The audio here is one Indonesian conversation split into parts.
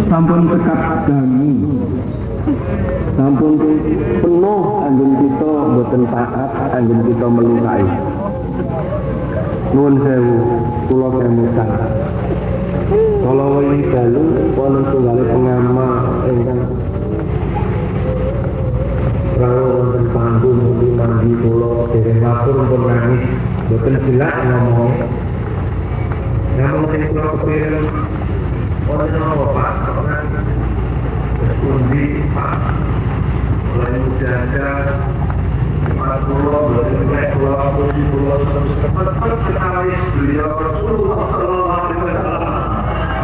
sampun cekap dangu, sampun penuh anggen kita boten taat, anggen kita melukai. Nuwun sewu, kula kemutan. Kalau ini dalu wonten tunggale pengamal ingkang rawuh wonten panggung mandi kula dereng lapor pun nangis boten jelas ngomong. Namun sing kula kepengin wonten apa Pak? Undi Pak. Mulai muda-muda pulau berlebih pulau cepat sekali beliau Rasulullah Sallallahu Alaihi Wasallam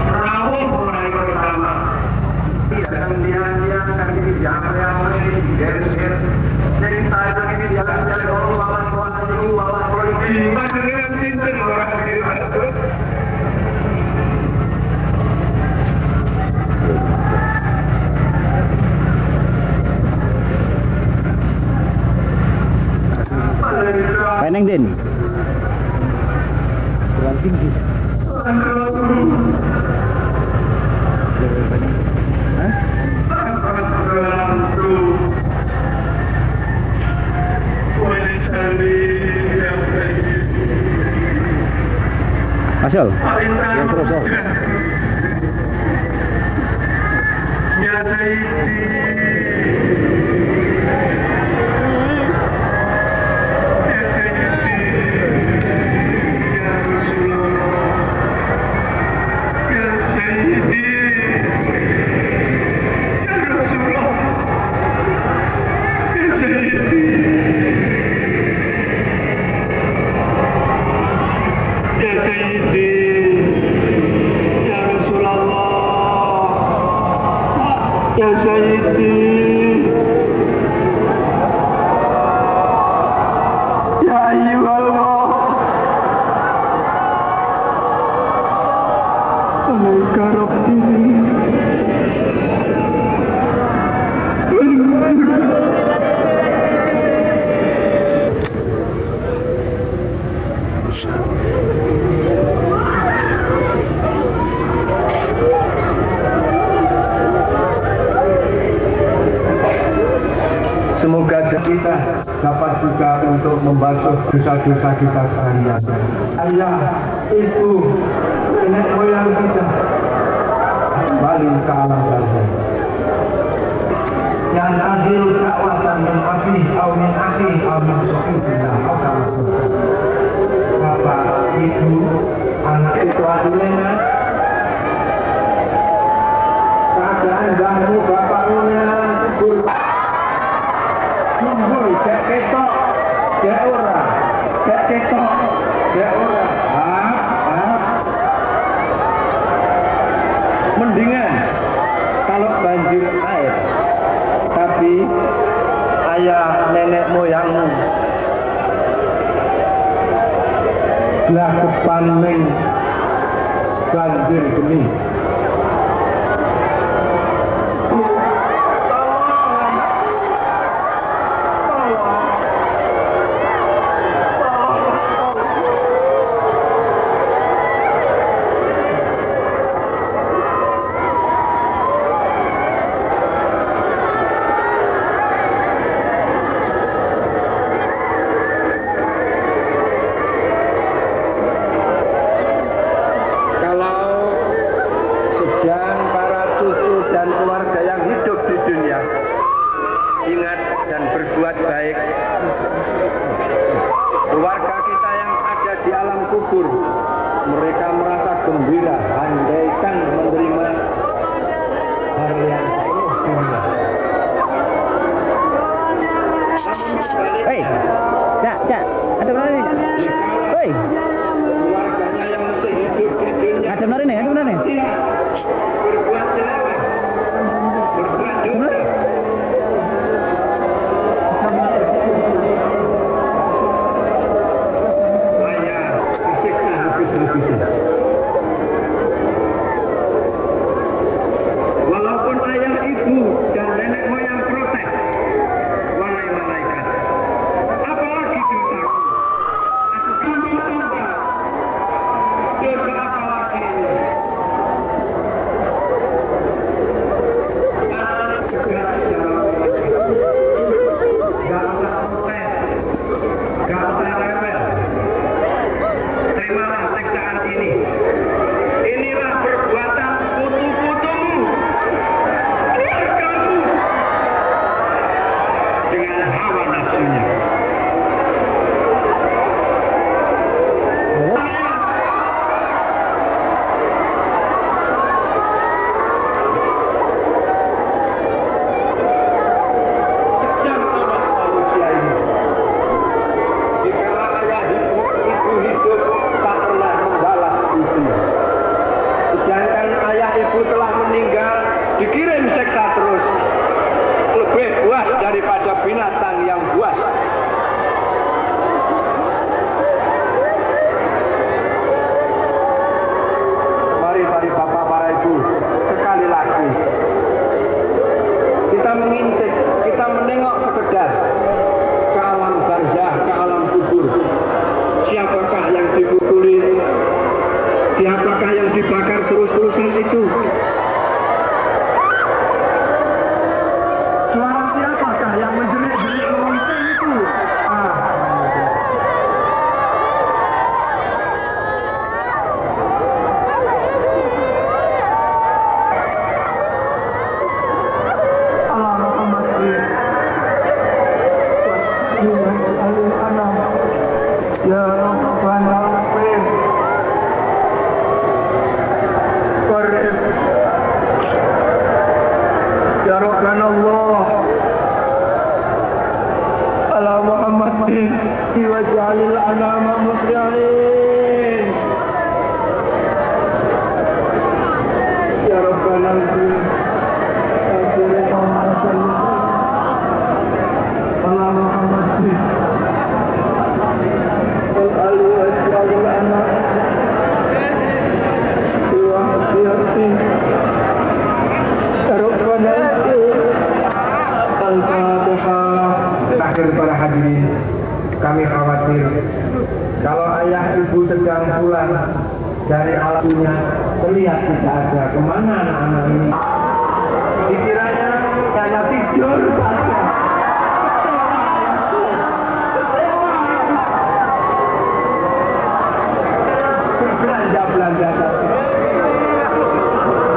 rawuh mulai pertama tidak dia kami jangan ini geser cerita ini jalan-jalan orang lawan polisi masih dengan sinten orang itu. Peneng din. Kurang tinggi. Asal. Yang terus. Ya Semoga kita dapat juga untuk membasuh dosa-dosa kita sekalian. Ayah, ibu, nenek moyang kita kembali ke alam barzakh. Yang akhir dakwatan min abi au min akhi au min sahibina au kama Bapak, ibu, anak itu adilnya. Keadaan ganggu bapaknya kubur. Cek ketok, cek ora, cek ketok, cek ora. Mendingan kalau banjir air, tapi ayah nenek moyangmu belah depan ning banjir geni. Mereka merasa gembira andaikan menerima hal yang penuh dunia. Hei, cak, ada benar nih. Hei, keluarganya yang masih hidup di dunia. Ada benar nih, berbuat jelek, berbuat dosa. Walaupun ayah ibu dan nenek moyang protes, wahai malaikat, apalagi dosaku? Aku dosa apa lagi? siapakah yang dibakar terus-terusan itu? Suara siapakah yang menjerit-jerit lonceng itu? Ya Rabbana Qarib Ya Rabbana Allah ala Muhammadin waj'alil anama muslimin Ya Rabbana ala Muhammadin Akhir para hadirin, kami khawatir kalau ayah ibu sedang pulang dari alatnya terlihat tidak ada, kemana anak-anak ini? Dikiranya hanya tidur saja. Belanja saja.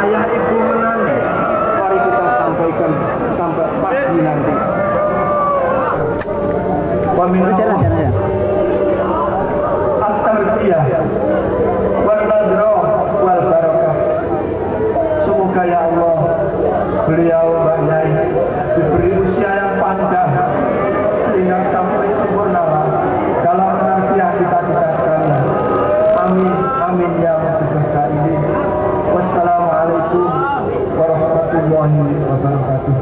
Ayah ibu menangis. Mari kita sampaikan sampai pagi nanti. Waminallah at-tarbiyah wal nadroh wal barakah. Semoga ya Allah beliau Mbak Yai diberi usia yang panjang sehingga sampai sempurna dalam menasihat kita sekalian. Amin, amin ya Rabbal alamin. Wassalamualaikum warahmatullahi wabarakatuh.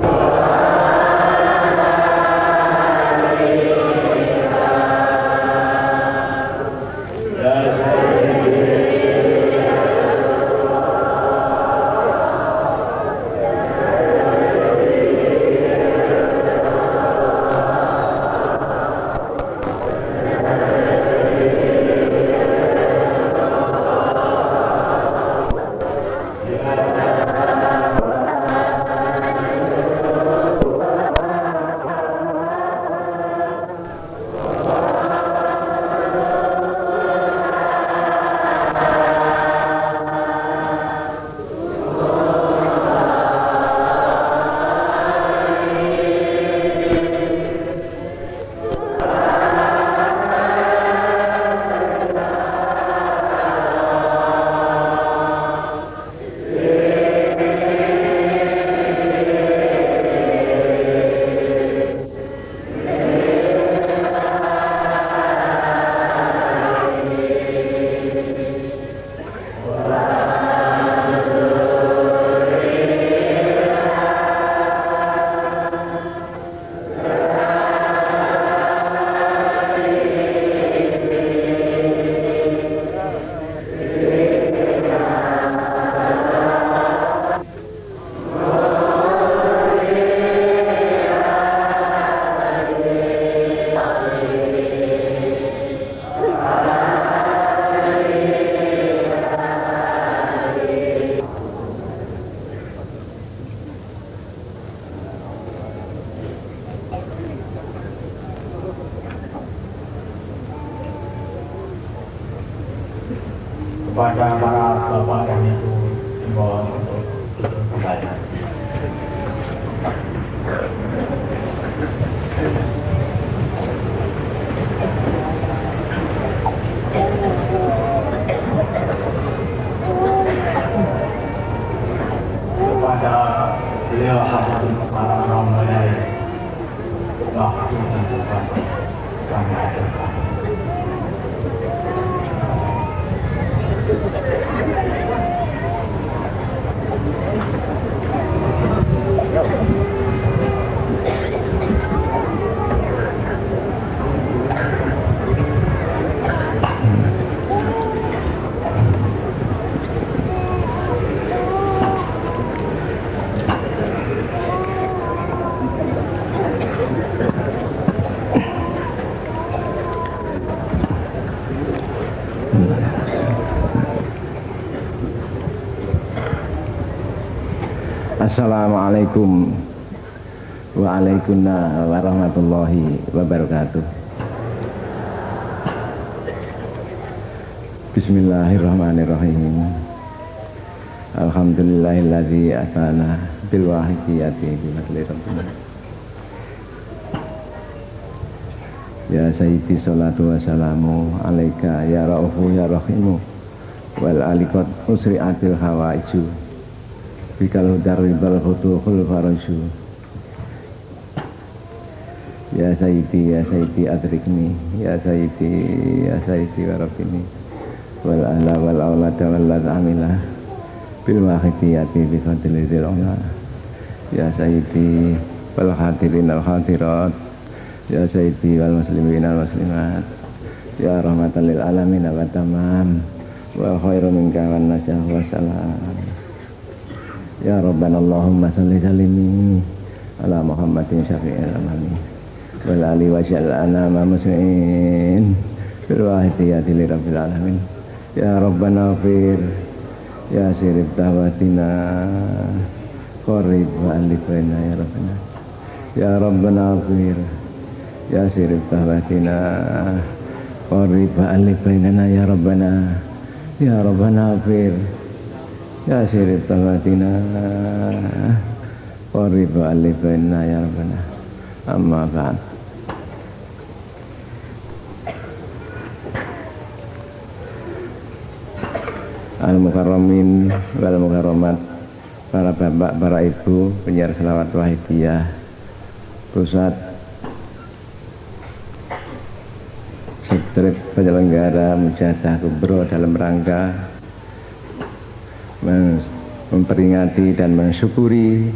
Kepada para bapak dan ibu himbauan untuk duduk kembali. Kepada beliau Hafidzul Para Rombongan waktu dan tempat kami aturkan. Assalamualaikum waalaikumsalam warahmatullahi wabarakatuh. Bismillahirrahmanirrahim. Alhamdulillahilladzi atana bil wahidiyati bi fadli rabbina. Ya sayyidi salatu wassalamu alaika ya raufu ya rahimu wal alikot usri'atil hawaiju bikal daribal futuhul faraju. Ya sayyidi adrikni ya sayyidi warabini wal ahla wal awlada wal lad'amilah bil wahidiyati bi fadli zil'ula. Ya sayyidi wal hadirin al hadirat ya sayyidi wal muslimin wal muslimat ya rahmatan lil alamin wa tamam wa khairu minka wan nasyah wa salam. Ya rabbana Allahumma salli salimi ala Muhammadin syafi'il amani wal ali wa syal'ana ma muslimin bil wahidiyati li rabbil alamin. Ya rabbana fir ya sirib tawatina qarib wa alifana ya rabbana. Ya rabbana fir ya sirib tawatina qarib wa alifana ya rabbana. Ya rabbana fir ya sirib tawatina qarib wa alifana ya rabbana. Amma ba'd. Al-Mukarramin wal Mukarramat, para bapak, para ibu, penyiar selawat wahidiyah pusat, sekretariat penyelenggara mujahadah kubro dalam rangka memperingati dan mensyukuri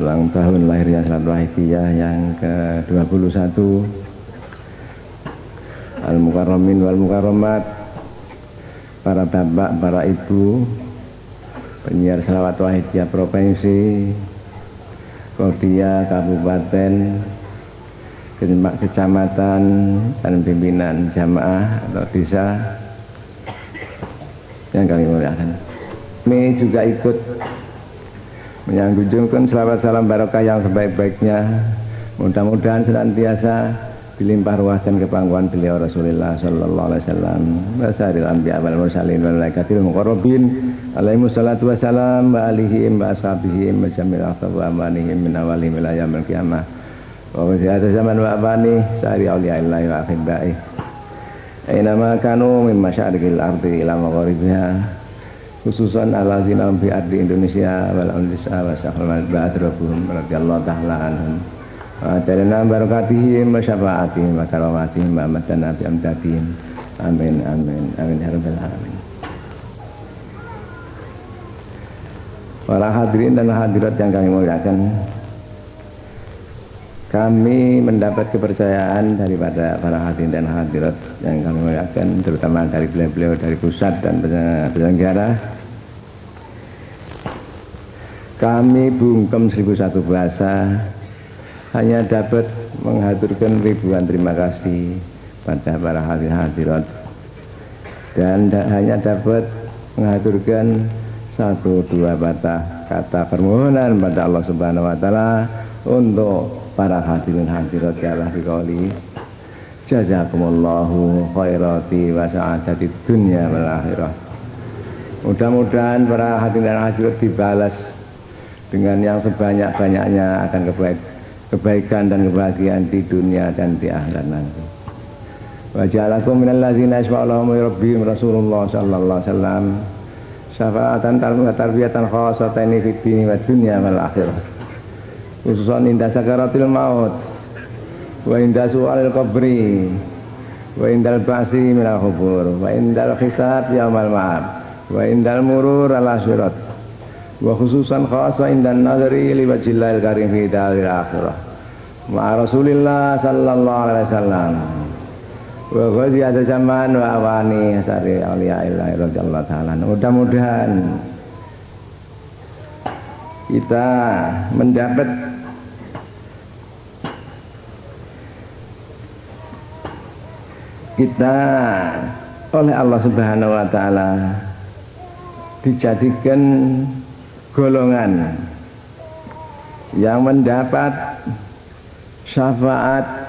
ulang tahun lahirnya selawat wahidiyah yang ke-21. Al-Mukarramin wal Mukarramat, para bapak, para ibu, penyiar selawat wahidiyah provinsi, kodia, kabupaten, kecamatan, dan pimpinan jamaah atau desa yang kami muliakan. Kami juga ikut menyanjungkan selawat salam barokah yang sebaik-baiknya, mudah-mudahan senantiasa dilimpah ruah dan kepangkuan beliau Rasulullah sallallahu alaihi wasallam wa sa'iril anbiya wal mursalin wal malaikatil muqarrabin alaihi wassalatu wassalam wa alihim wa ashabihim wa jamil akhtab wa amanihim min awalihim ila yaumil qiyamah wa wasi'ata zaman wa abani sa'iri awliya'illahi wa akhibba'i aynama kanu min masyariqil ardi ila magharibiha khususan ala zinam bi ardi Indonesia wal Indonesia wa sahal ba'drabuhum radhiyallahu ta'ala anhum Adarina barakatihim wa syafaatihim wa karamatihim wa amatana bi amdatihim. Amin amin amin ya rabbal alamin. Para hadirin dan hadirat yang kami muliakan, kami mendapat kepercayaan daripada para hadirin dan hadirat yang kami muliakan, terutama dari beliau-beliau dari pusat dan penyelenggara. Kami bungkem 1001 bahasa hanya dapat mengaturkan ribuan terima kasih pada para hadirat dan hanya dapat mengaturkan 1-2 patah kata permohonan pada Allah Subhanahu wa taala untuk para hadirin hadirat ya Allah biqauli jazakumullahu khairati wa sa'adatid dunya wal akhirah. Mudah-mudahan para hadirin dan hadirat dibalas dengan yang sebanyak-banyaknya akan kebaikan dan kebahagiaan di dunia dan di akhirat nanti. Wa ja'alakum minal ladzina yashfa'uhum rabbihim Rasulullah sallallahu alaihi wasallam syafa'atan tarbiyatan khassatan fid dini wad dunya wal akhirah. Khususan inda sakaratil maut wa inda su'alil qabri wa indal ba'si minal khubur wa indal hisab yaumal ma'ad wa indal murur ala sirat wa khususan khasa indan nazari li wajhillahil karim fi daril akhirah ma Rasulillah sallallahu alaihi wasallam wa ghazi ada zaman wa awani asari auliyaillah radhiyallahu ta'ala. Mudah-mudahan kita mendapat oleh Allah Subhanahu wa taala dijadikan golongan yang mendapat syafaat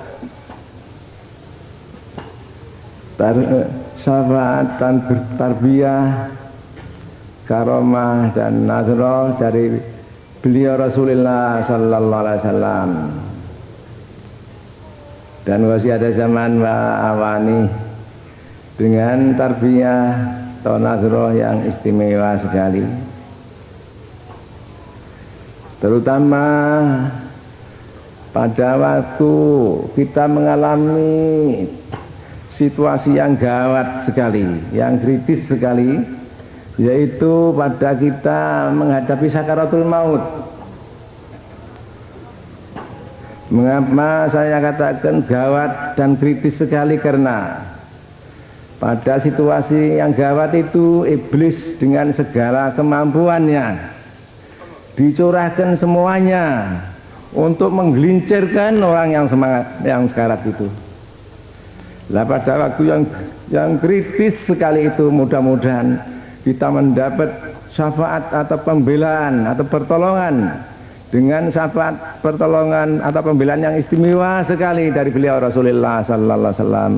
dan bertarbiyah, karomah dan nazroh dari beliau Rasulullah sallallahu alaihi wasallam. Dan masih ada zaman awani dengan tarbiyah atau nazroh yang istimewa sekali, terutama pada waktu kita mengalami situasi yang gawat sekali, yang kritis sekali, yaitu pada kita menghadapi sakaratul maut. Mengapa saya katakan gawat dan kritis sekali? Karena pada situasi yang gawat itu iblis dengan segala kemampuannya dicurahkan semuanya untuk menggelincirkan orang yang semangat, yang sekarat itu. Lah pada waktu yang kritis sekali itu, mudah-mudahan kita mendapat syafaat atau pembelaan atau pertolongan, dengan syafaat, pertolongan atau pembelaan yang istimewa sekali dari beliau Rasulullah sallallahu alaihi wasallam.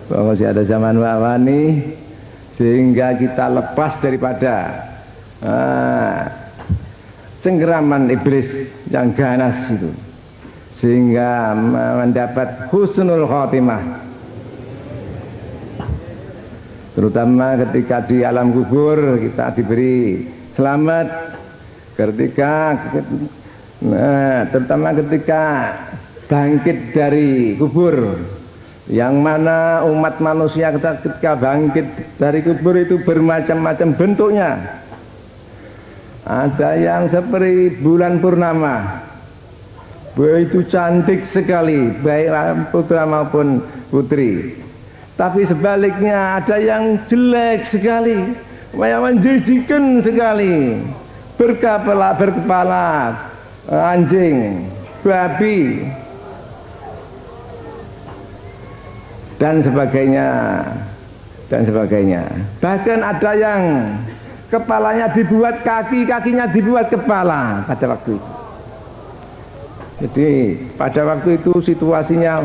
Bahwa masih ada zaman wawani sehingga kita lepas daripada cengkeraman iblis yang ganas itu, sehingga mendapat husnul khotimah, terutama ketika di alam kubur kita diberi selamat, terutama ketika bangkit dari kubur, yang mana umat manusia ketika bangkit dari kubur itu bermacam-macam bentuknya. Ada yang seperti bulan purnama, begitu cantik sekali, baik putra maupun putri. Tapi sebaliknya ada yang jelek sekali, yang menjijikkan sekali, berkepala anjing, babi, dan sebagainya. Bahkan ada yang kepalanya dibuat kaki, kakinya dibuat kepala pada waktu itu. Jadi pada waktu itu situasinya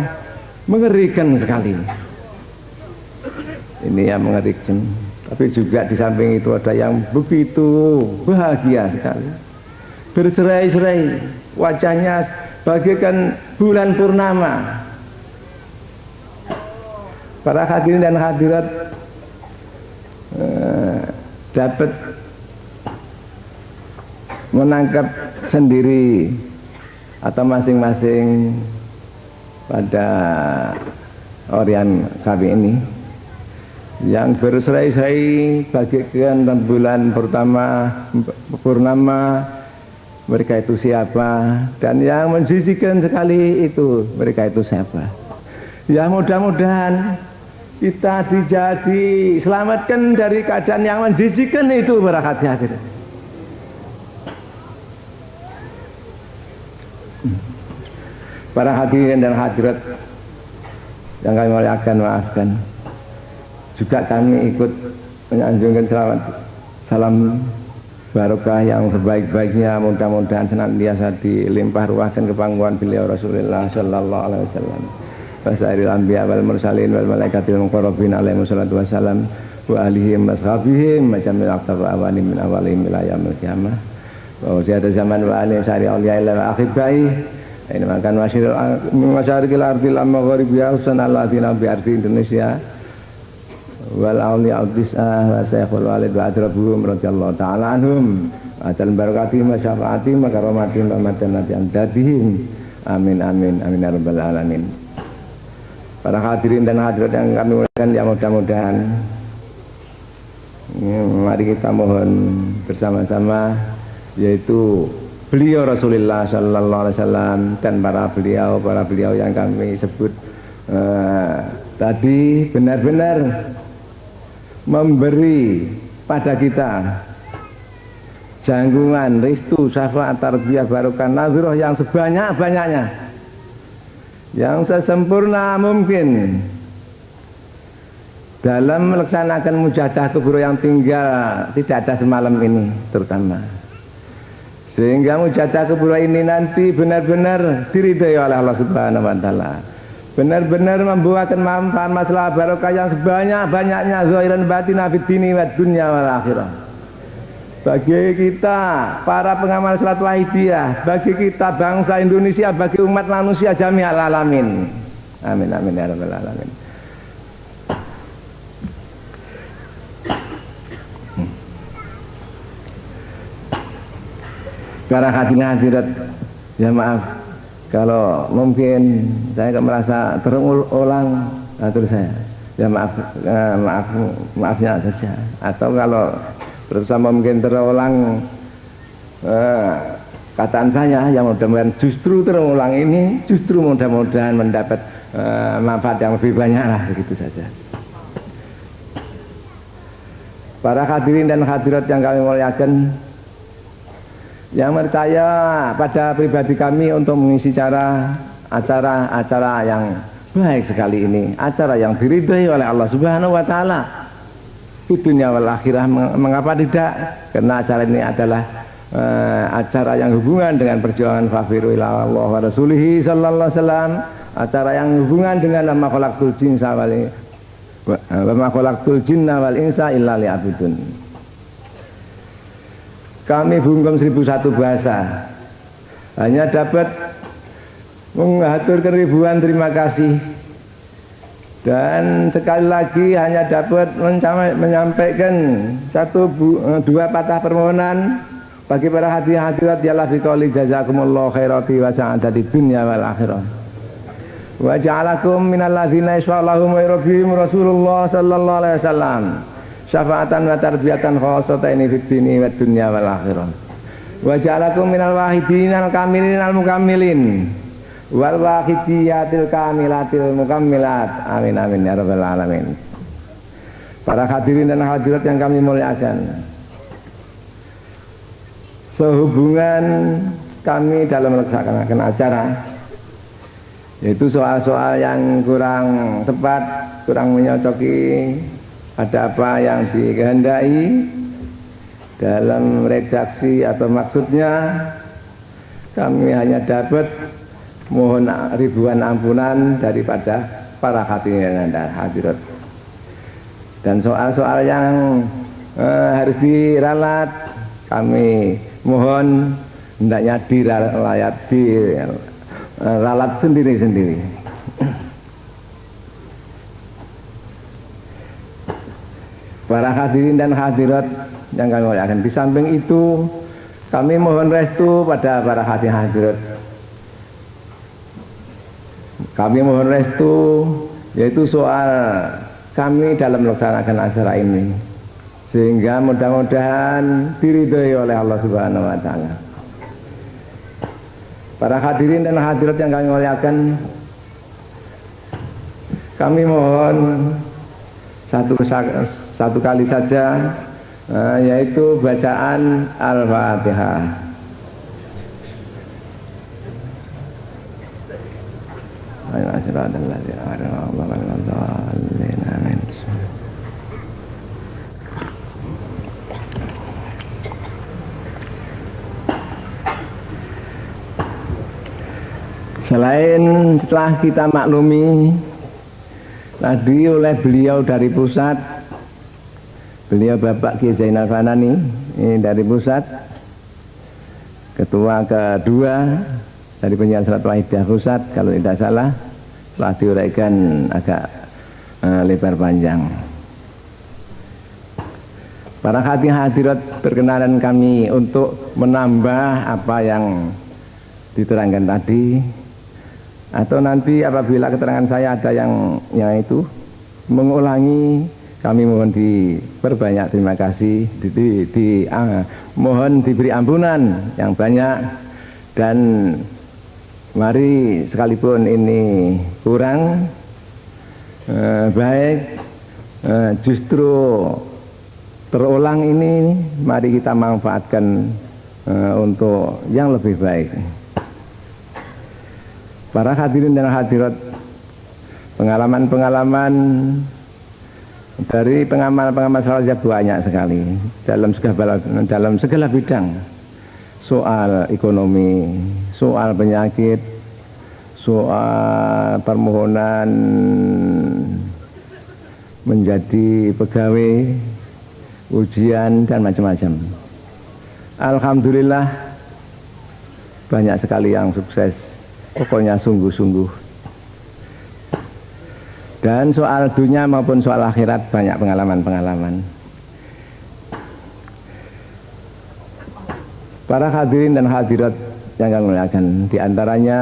mengerikan sekali. Ini yang mengerikan. Tapi juga di samping itu ada yang begitu bahagia sekali, berserai-serai, wajahnya bagaikan bulan purnama. Para hadirin dan hadirat dapat menangkap sendiri atau masing-masing pada Orian kami ini yang berserai-serai bagaikan bulan pertama purnama, mereka itu siapa, dan yang menjijikkan sekali itu mereka itu siapa. Ya mudah-mudahan kita diselamatkan dari keadaan yang menjijikkan itu, para hadirin. Para hadirin dan hadirat yang kami muliakan, maafkan juga kami ikut menyanjungkan salam barokah yang sebaik-baiknya, mudah-mudahan senantiasa dilimpah ruahkan kepangkuan beliau Rasulullah sallallahu alaihi wasallam, wasairil anbiya wal mursalin wal malaikatil muqarrabin alaihi wassalatu wassalam, wa alihim washabihim majamil aqtab wa awani min awalihim ila yaumil qiyamah, wa ziyada zaman wa alihim sari awliya illa wa akhibai ini makan masyarikil ardil amma gharibiyah usan alladhina bi ardi Indonesia wal awliya al-dis'ah wa saykhul walid wa adrabuhum radiyallahu ta'ala anhum ajal barakatihim wa syafaatihim wa karomatihim wa madanati amdadihim amin amin amin ya rabbal alamin. Para hadirin dan hadirat yang kami muliakan, ya mudah-mudahan mari kita mohon bersama-sama, yaitu beliau Rasulullah sallallahu alaihi wasallam dan para beliau yang kami sebut tadi benar-benar memberi pada kita janggungan, restu, syafaat, tarbiyah, barokah, nazroh yang sebanyak-banyaknya, yang sesempurna mungkin, dalam melaksanakan mujahadah kubro yang tinggal tidak ada semalam ini terutama, sehingga mujahadah kubro ini nanti benar-benar diridhai oleh Allah Subhanahu wa taala, benar-benar membuahkan manfaat masalah barokah yang sebanyak-banyaknya zahiran batin fid dini wad dunya wal akhirah. Bagi kita para pengamal salat wahidiyah, bagi kita bangsa Indonesia, bagi umat manusia jami'al alamin. Amin amin ya rabbal alamin. Para hadirat, ya maaf kalau mungkin saya merasa terulang atur saya, ya maafnya saja. Atau kalau bersama mungkin terulang kataan saya, yang mudah-mudahan justru terulang ini justru mudah-mudahan mendapat manfaat yang lebih banyak lah, begitu saja. Para hadirin dan hadirat yang kami muliakan, yang percaya pada pribadi kami untuk mengisi acara yang baik sekali ini, acara yang diridhai oleh Allah Subhanahu wa taala di dunia wal akhirah. Mengapa tidak? Karena acara ini adalah acara yang hubungan dengan perjuangan fafiru ila Allah wa rasulihi sallallahu alaihi wasallam, acara yang hubungan dengan ma khalaqtul jinna wal insa illa liya'budun. Kami bungkam 1001 bahasa hanya dapat mengaturkan ribuan terima kasih, dan sekali lagi hanya dapat menyampaikan dua patah permohonan bagi para hadirat ya biqauli jazakumullahu khairati wa sa'adati dunya wal akhirah wa ja'alakum minal ladzina yashfa'ullahum wa yurabihim Rasulullah sallallahu alaihi wasallam syafaatan wa tarbiyatan khosotaini fid dini wa dunya wal akhirah wa ja'alakum minal wahidin al kamilin al mukammilin wal wahidiyatil kamilatil mukammilat. Amin amin ya rabbal alamin. Para hadirin dan hadirat yang kami muliakan, sehubungan kami dalam melaksanakan acara, yaitu soal-soal yang kurang tepat, kurang menyocoki ada apa yang dikehendaki dalam redaksi atau maksudnya, kami hanya dapat mohon ribuan ampunan daripada para hadirin dan hadirat. Dan soal-soal yang harus diralat, kami mohon hendaknya diralat sendiri-sendiri. Para hadirin dan hadirat yang kami muliakan, di samping itu kami mohon restu pada para hadirin hadirat. Kami mohon restu, yaitu soal kami dalam melaksanakan acara ini, sehingga mudah-mudahan diridhai oleh Allah Subhanahu wa taala. Para hadirin dan hadirat yang kami muliakan, kami mohon satu kali saja, yaitu bacaan Al-Fatihah. Selain setelah kita maklumi tadi oleh beliau dari pusat, beliau Bapak Ki Zainal Fanani ini dari pusat, ketua kedua dari penyiaran salat wahidiyah pusat, kalau tidak salah, telah diuraikan agak lebar panjang. Para hadirat berkenalan kami untuk menambah apa yang diterangkan tadi, atau nanti apabila keterangan saya ada yang itu mengulangi, kami mohon diperbanyak terima kasih, mohon diberi ampunan yang banyak, dan mari sekalipun ini kurang baik, justru terulang ini, mari kita manfaatkan untuk yang lebih baik. Para hadirin dan hadirat, pengalaman-pengalaman Dari pengamal-pengamal salafiyah banyak sekali dalam segala bidang. Soal ekonomi, soal penyakit, soal permohonan menjadi pegawai, ujian dan macam-macam. Alhamdulillah banyak sekali yang sukses, pokoknya sungguh-sungguh. Dan soal dunia maupun soal akhirat banyak pengalaman-pengalaman. Para hadirin dan hadirat yang kami muliakan, diantaranya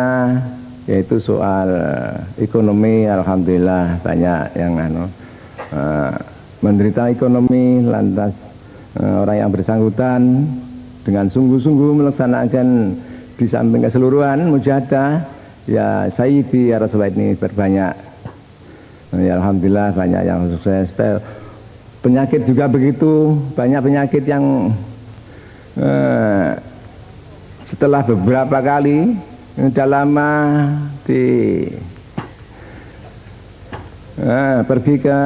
yaitu soal ekonomi. Alhamdulillah banyak yang menderita ekonomi, lantas orang yang bersangkutan dengan sungguh-sungguh melaksanakan di samping keseluruhan mujahadah, ya Sayyidi ya Rasulullah ini berbanyak. Ya Alhamdulillah banyak yang sukses. Penyakit juga begitu, banyak penyakit yang setelah beberapa kali sudah lama pergi ke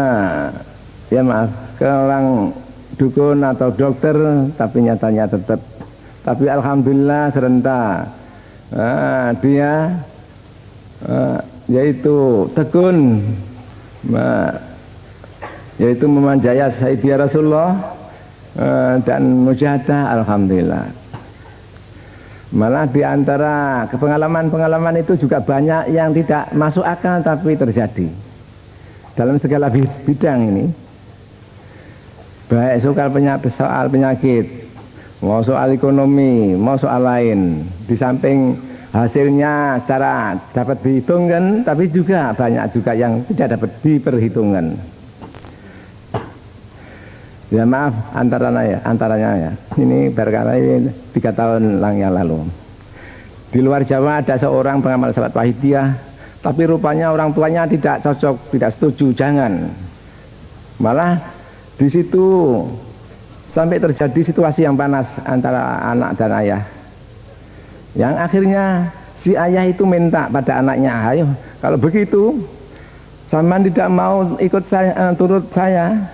orang dukun atau dokter, tapi nyatanya tetap. Tapi alhamdulillah serentak dia yaitu tekun, yaitu memanjaya Sayyidi Rasulullah dan mujahadah, alhamdulillah. Malah di antara pengalaman-pengalaman itu juga banyak yang tidak masuk akal tapi terjadi dalam segala bidang ini. Baik soal penyakit, mau soal ekonomi, mau soal lain. Di samping hasilnya secara dapat dihitungkan, tapi juga banyak juga yang tidak dapat diperhitungkan. Ya maaf antaranya ya. Ini barangkali 3 tahun yang lalu. Di luar Jawa ada seorang pengamal salat wahidiyah, tapi rupanya orang tuanya tidak cocok, tidak setuju, jangan. Malah di situ sampai terjadi situasi yang panas antara anak dan ayah. Yang akhirnya si ayah itu minta pada anaknya, ayo kalau begitu Saman tidak mau ikut saya, turut saya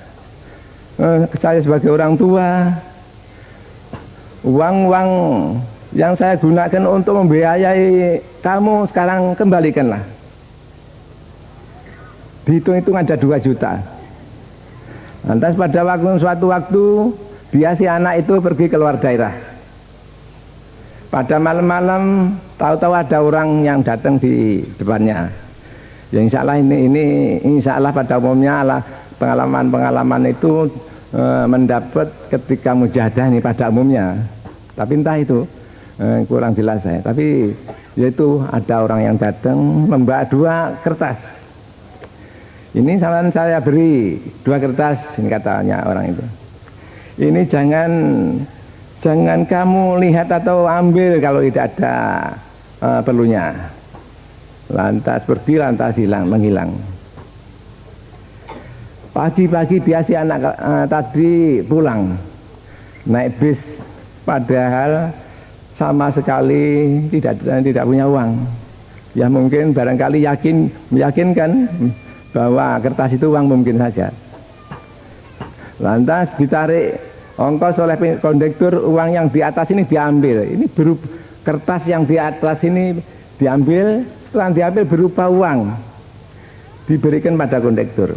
sebagai orang tua, uang-uang yang saya gunakan untuk membiayai kamu sekarang kembalikanlah. Dihitung-hitung ada 2 juta. Lantas pada suatu waktu dia si anak itu pergi keluar daerah. Pada malam-malam tahu-tahu ada orang yang datang di depannya. Ya insya Allah ini insya Allah pada umumnya pengalaman-pengalaman itu mendapat ketika mujahadah ini pada umumnya. Tapi entah itu kurang jelas saya. Tapi yaitu ada orang yang datang membawa 2 kertas. Ini saya beri 2 kertas, ini katanya orang itu. Ini jangan kamu lihat atau ambil kalau tidak ada perlunya. Lantas pergi, lantas menghilang. Pagi-pagi dia si anak tadi pulang naik bis, padahal sama sekali tidak punya uang. Ya mungkin barangkali meyakinkan bahwa kertas itu uang mungkin saja. Lantas ditarik ongkos oleh kondektur, uang yang di atas ini diambil. Ini kertas yang di atas ini diambil, setelah diambil berupa uang diberikan pada kondektur.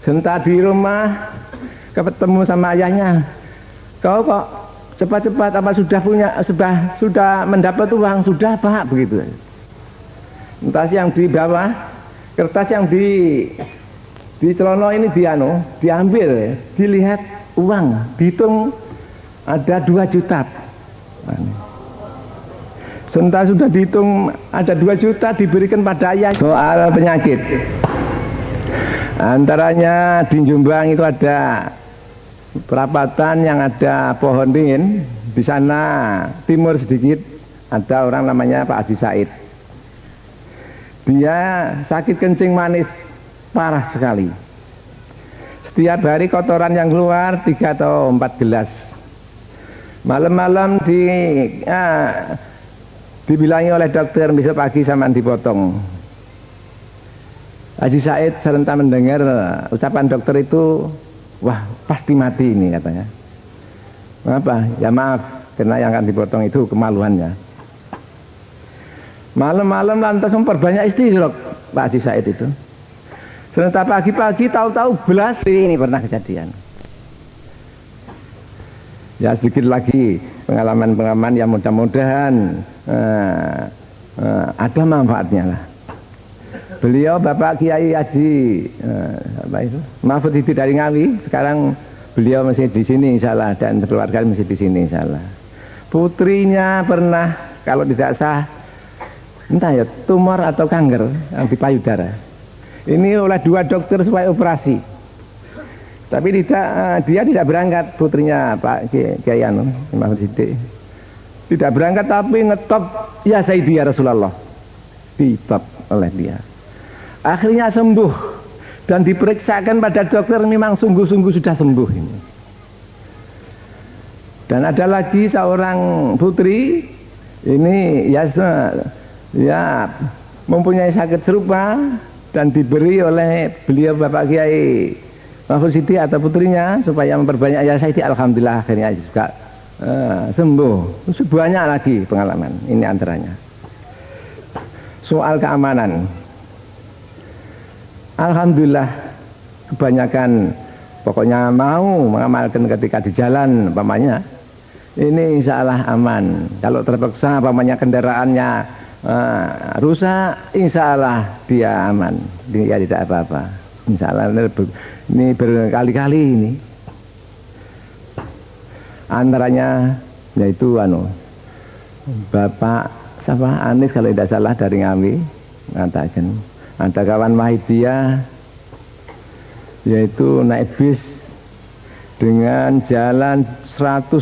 Sebentar di rumah ketemu sama ayahnya, kau kok cepat-cepat apa sudah mendapat uang, sudah Pak, begitu. Entah yang di bawah, kertas yang di celono ini diambil, dilihat uang, dihitung ada 2 juta. Sebentar sudah dihitung ada 2 juta diberikan pada ayah. Soal penyakit, antaranya di Jombang itu ada perapatan yang ada pohon dingin. Di sana timur sedikit ada orang namanya Pak Haji Said. Dia sakit kencing manis parah sekali. Setiap hari kotoran yang keluar 3 atau 4 gelas. Malam-malam dibilangi oleh dokter besok pagi sama dipotong. Haji Said serentak mendengar ucapan dokter itu, wah pasti mati ini katanya. Mengapa? Ya maaf, karena yang akan dipotong itu kemaluannya. Malam-malam lantas memperbanyak istighraq Pak Haji Said itu. Serentak pagi-pagi tahu-tahu belas ini pernah kejadian. Ya sedikit lagi pengalaman-pengalaman yang mudah-mudahan ada manfaatnya lah. Beliau Bapak Kiai Haji apa itu? Mahfud Hidayat dari Ngawi, sekarang beliau masih di sini insyaallah dan keluarga masih di sini insyaallah. Putrinya pernah kalau tidak sah entah ya tumor atau kanker di payudara. Ini oleh 2 dokter supaya operasi. Tapi dia tidak berangkat, putrinya Pak Kiai Mahfud Hidayat. Tidak berangkat tapi ngetop ya Sayyidi ya Rasulullah. Ditop oleh dia. Akhirnya sembuh dan diperiksakan pada dokter memang sungguh-sungguh sudah sembuh ini. Dan ada lagi seorang putri ini ya mempunyai sakit serupa dan diberi oleh beliau Bapak Kiai Mahfud Siti atau putrinya supaya memperbanyak ya Sayyidi, alhamdulillah akhirnya juga sembuh. Banyak lagi pengalaman, ini antaranya. Soal keamanan, alhamdulillah kebanyakan pokoknya mau mengamalkan ketika di jalan umpamanya ini insya Allah aman. Kalau terpaksa umpamanya kendaraannya rusak, insya Allah dia aman, dia tidak apa-apa insya Allah. Ini berkali-kali ini antaranya yaitu Bapak siapa Anis kalau tidak salah dari Ngawi mengatakan ada kawan Wahidiyah yaitu naik bis dengan jalan 120.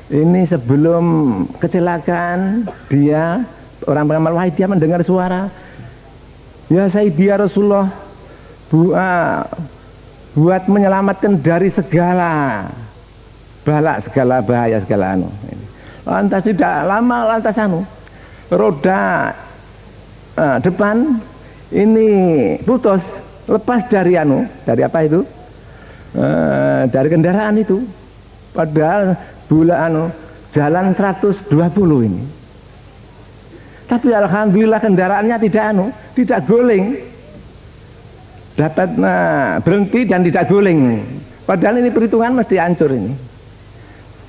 Ini sebelum kecelakaan dia orang pengamal Wahidiyah mendengar suara ya Sayyidi ya Rasulullah buat menyelamatkan dari segala balak, segala bahaya, segala lantas tidak lama lantas roda depan ini putus, lepas dari dari apa itu dari kendaraan itu, padahal jalan 120 ini. Tapi alhamdulillah kendaraannya tidak guling, dapat berhenti dan tidak guling. Padahal ini perhitungan mesti hancur ini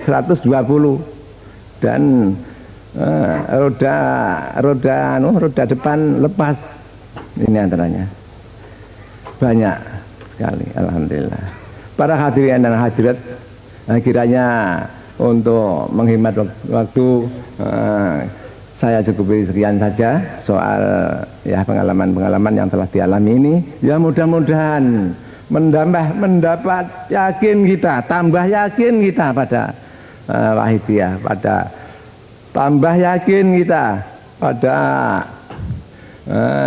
120 dan roda depan lepas. Ini antaranya banyak sekali, alhamdulillah. Para hadirin dan hadirat, kiranya untuk menghemat waktu saya cukupi sekian saja soal ya pengalaman-pengalaman yang telah dialami ini. Ya mudah-mudahan mendapat yakin kita, tambah yakin kita pada Wahidiyah, pada tambah yakin kita pada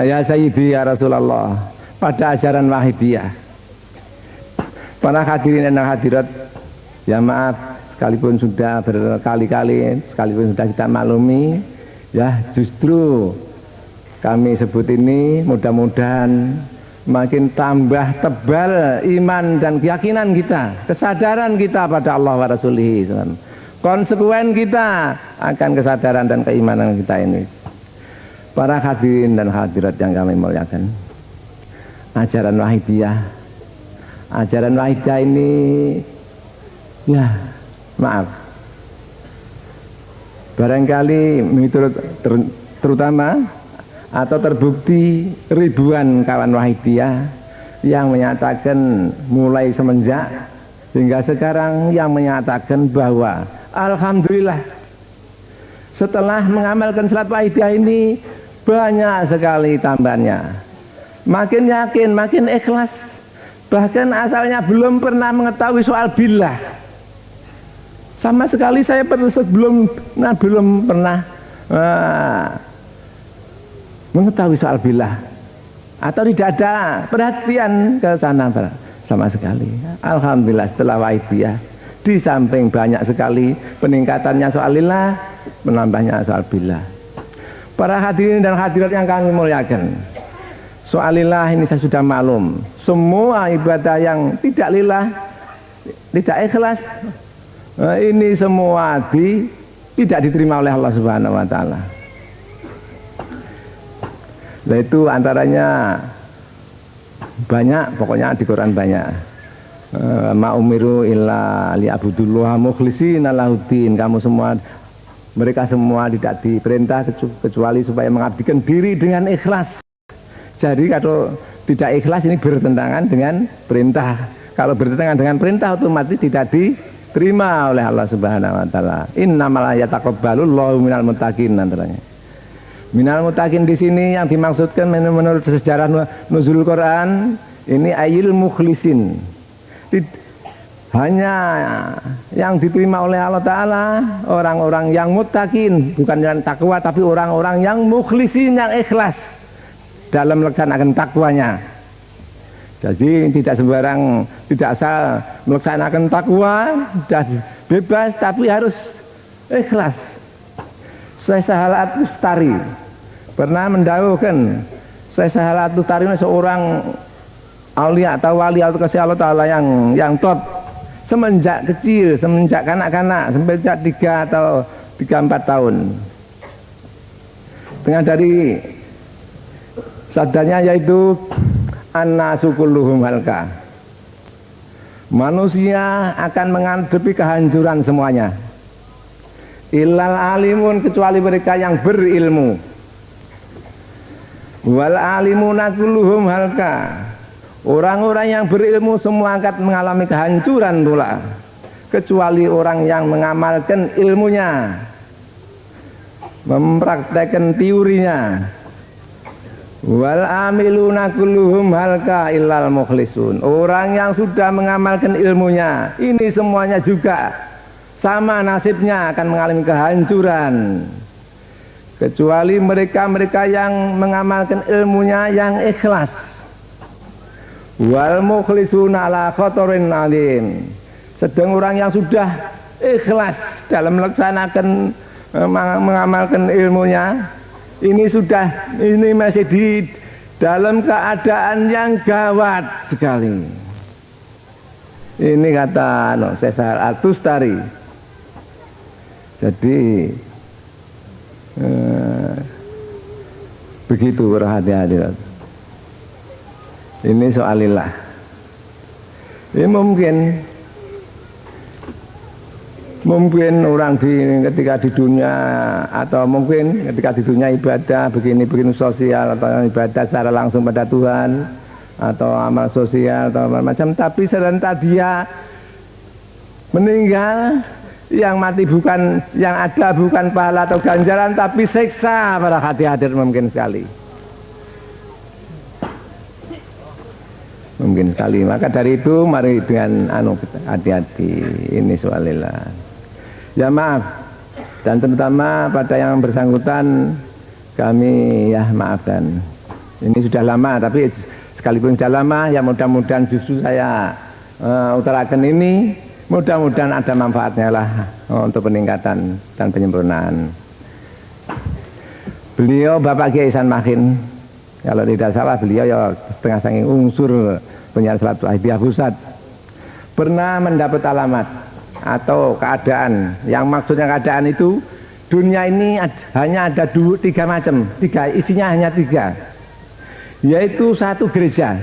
ya Sayyidi ya Rasulullah, pada ajaran Wahidiyah. Para hadirin dan hadirat, ya maaf sekalipun sudah berkali-kali, sekalipun sudah kita maklumi, ya justru kami sebut ini mudah-mudahan makin tambah tebal iman dan keyakinan kita, kesadaran kita pada Allah wa Rasulih, konsekuen kita akan kesadaran dan keimanan kita ini. Para hadirin dan hadirat yang kami muliakan, ajaran Wahidiyah ini ya maaf barangkali terutama atau terbukti ribuan kawan Wahidiyah yang menyatakan mulai semenjak hingga sekarang yang menyatakan bahwa alhamdulillah setelah mengamalkan salat Wahidiyah ini banyak sekali tambahannya, makin yakin, makin ikhlas, bahkan asalnya belum pernah mengetahui soal billah sama sekali. Saya belum pernah mengetahui soal billah atau tidak ada perhatian ke sana sama sekali. Alhamdulillah setelah Wahidiyah di samping banyak sekali peningkatannya soal lillah, menambahnya soal billah. Para hadirin dan hadirat yang kami muliakan, soal lillah ini saya sudah maklum. Semua ibadah yang tidak lillah, tidak ikhlas, ini semua tidak diterima oleh Allah Subhanahu wa Ta'ala. Nah, itu antaranya banyak, pokoknya di Quran banyak. Ma umiru illa liya'budullaha mukhlishina lahuddin. Mereka semua tidak diperintah kecuali supaya mengabdikan diri dengan ikhlas. Jadi kalau tidak ikhlas ini bertentangan dengan perintah. Kalau bertentangan dengan perintah otomatis tidak diterima oleh Allah Subhanahu wa Ta'ala. Innamal yataqabbalullahu minal muttaqin antaranya. Minal muttaqin di sini yang dimaksudkan menurut sejarah nuzul Quran ini ayil mukhlisin. Hanya yang diterima oleh Allah Ta'ala orang-orang yang muttaqin, bukan yang takwa, tapi orang-orang yang mukhlisin, yang ikhlas dalam melaksanakan takwanya. Jadi tidak sembarang, tidak asal melaksanakan takwa dan bebas, tapi harus ikhlas. Syekh Sahal At-Tustari pernah mendawuhkan, Syekh Sahal At-Tustari seorang aulia atau wali atau kasih Allah Ta'ala yang top semenjak kecil, semenjak kanak-kanak, semenjak 3 atau 3-4 tahun. Dengan dari sabdanya yaitu annasu kulluhum halka. Manusia akan menghadapi kehancuran semuanya. Illal alimun, kecuali mereka yang berilmu. Wal alimuna kulluhum halka. Orang-orang yang berilmu semua akan mengalami kehancuran pula, kecuali orang yang mengamalkan ilmunya, mempraktekkan teorinya. Wal amiluna kulluhum halka illal mukhlisun. Orang yang sudah mengamalkan ilmunya, ini semuanya juga sama nasibnya, akan mengalami kehancuran, kecuali mereka-mereka yang mengamalkan ilmunya yang ikhlas. Wal mukhlisuna ala khatarin alim. Sedang orang yang sudah ikhlas dalam melaksanakan mengamalkan ilmunya, ini masih di dalam keadaan yang gawat sekali. Ini kata Syekh Sahal At-Tustari. Jadi begitu berhati-hati. Ini soal lillah. Ini mungkin orang ketika di dunia, atau mungkin ketika di dunia ibadah begini sosial atau ibadah secara langsung pada Tuhan atau amal sosial atau macam, tapi serentak dia meninggal, yang mati bukan, yang ada bukan pahala atau ganjaran, tapi siksa pada hati hadir mungkin sekali. Mungkin sekali. Maka dari itu mari dengan hati-hati. Ini soal lillah. Ya maaf, dan terutama pada yang bersangkutan kami ya maafkan. Ini sudah lama, tapi sekalipun sudah lama, ya mudah-mudahan justru saya utarakan ini, mudah-mudahan ada manfaatnya lah untuk peningkatan dan penyempurnaan. Beliau Bapak Kiai Ihsan Makin, kalau tidak salah beliau ya setengah saking unsur penyiar Salatul Hidayah Pusat, pernah mendapat alamat atau keadaan, yang maksudnya keadaan itu dunia ini hanya ada 3 macam, isinya hanya 3, yaitu 1 gereja,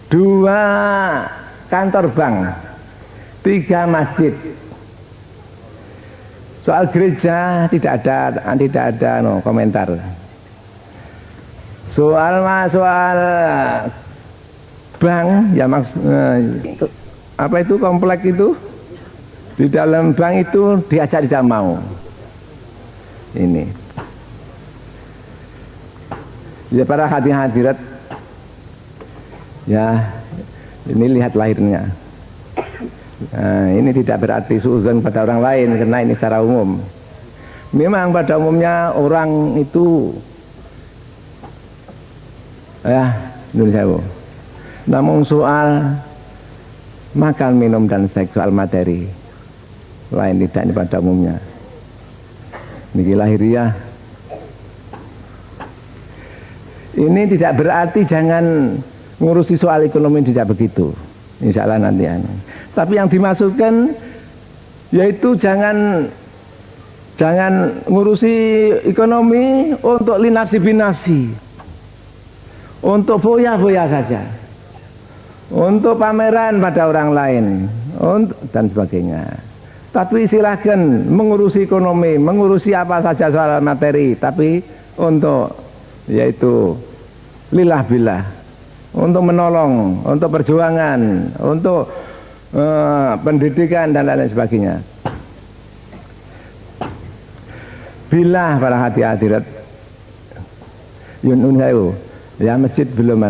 2 kantor bank, 3 masjid. Soal gereja tidak ada komentar. Soal bank, ya apa itu komplek itu, di dalam bank itu diajak tidak mau. Ini ya para hadirat, ya ini lihat lahirnya. Nah, ini tidak berarti suudzon pada orang lain, karena ini secara umum. Memang pada umumnya orang itu ya Indonesia. Namun soal makan, minum dan seksual materi lain tidak, ini pada umumnya. Niki lahiriah. Ini tidak berarti jangan ngurusi soal ekonomi, tidak begitu. Insya Allah nanti. Tapi yang dimasukkan yaitu jangan ngurusi ekonomi untuk linafsi binafsi, untuk foya-foya saja, untuk pameran pada orang lain, dan sebagainya. Tapi silahkan mengurusi ekonomi, mengurusi apa saja soal materi, tapi untuk yaitu lillah billah, untuk menolong, untuk perjuangan, untuk pendidikan dan lain sebagainya. Billah para hati hadirat Yunun Sewu, ya masjid belum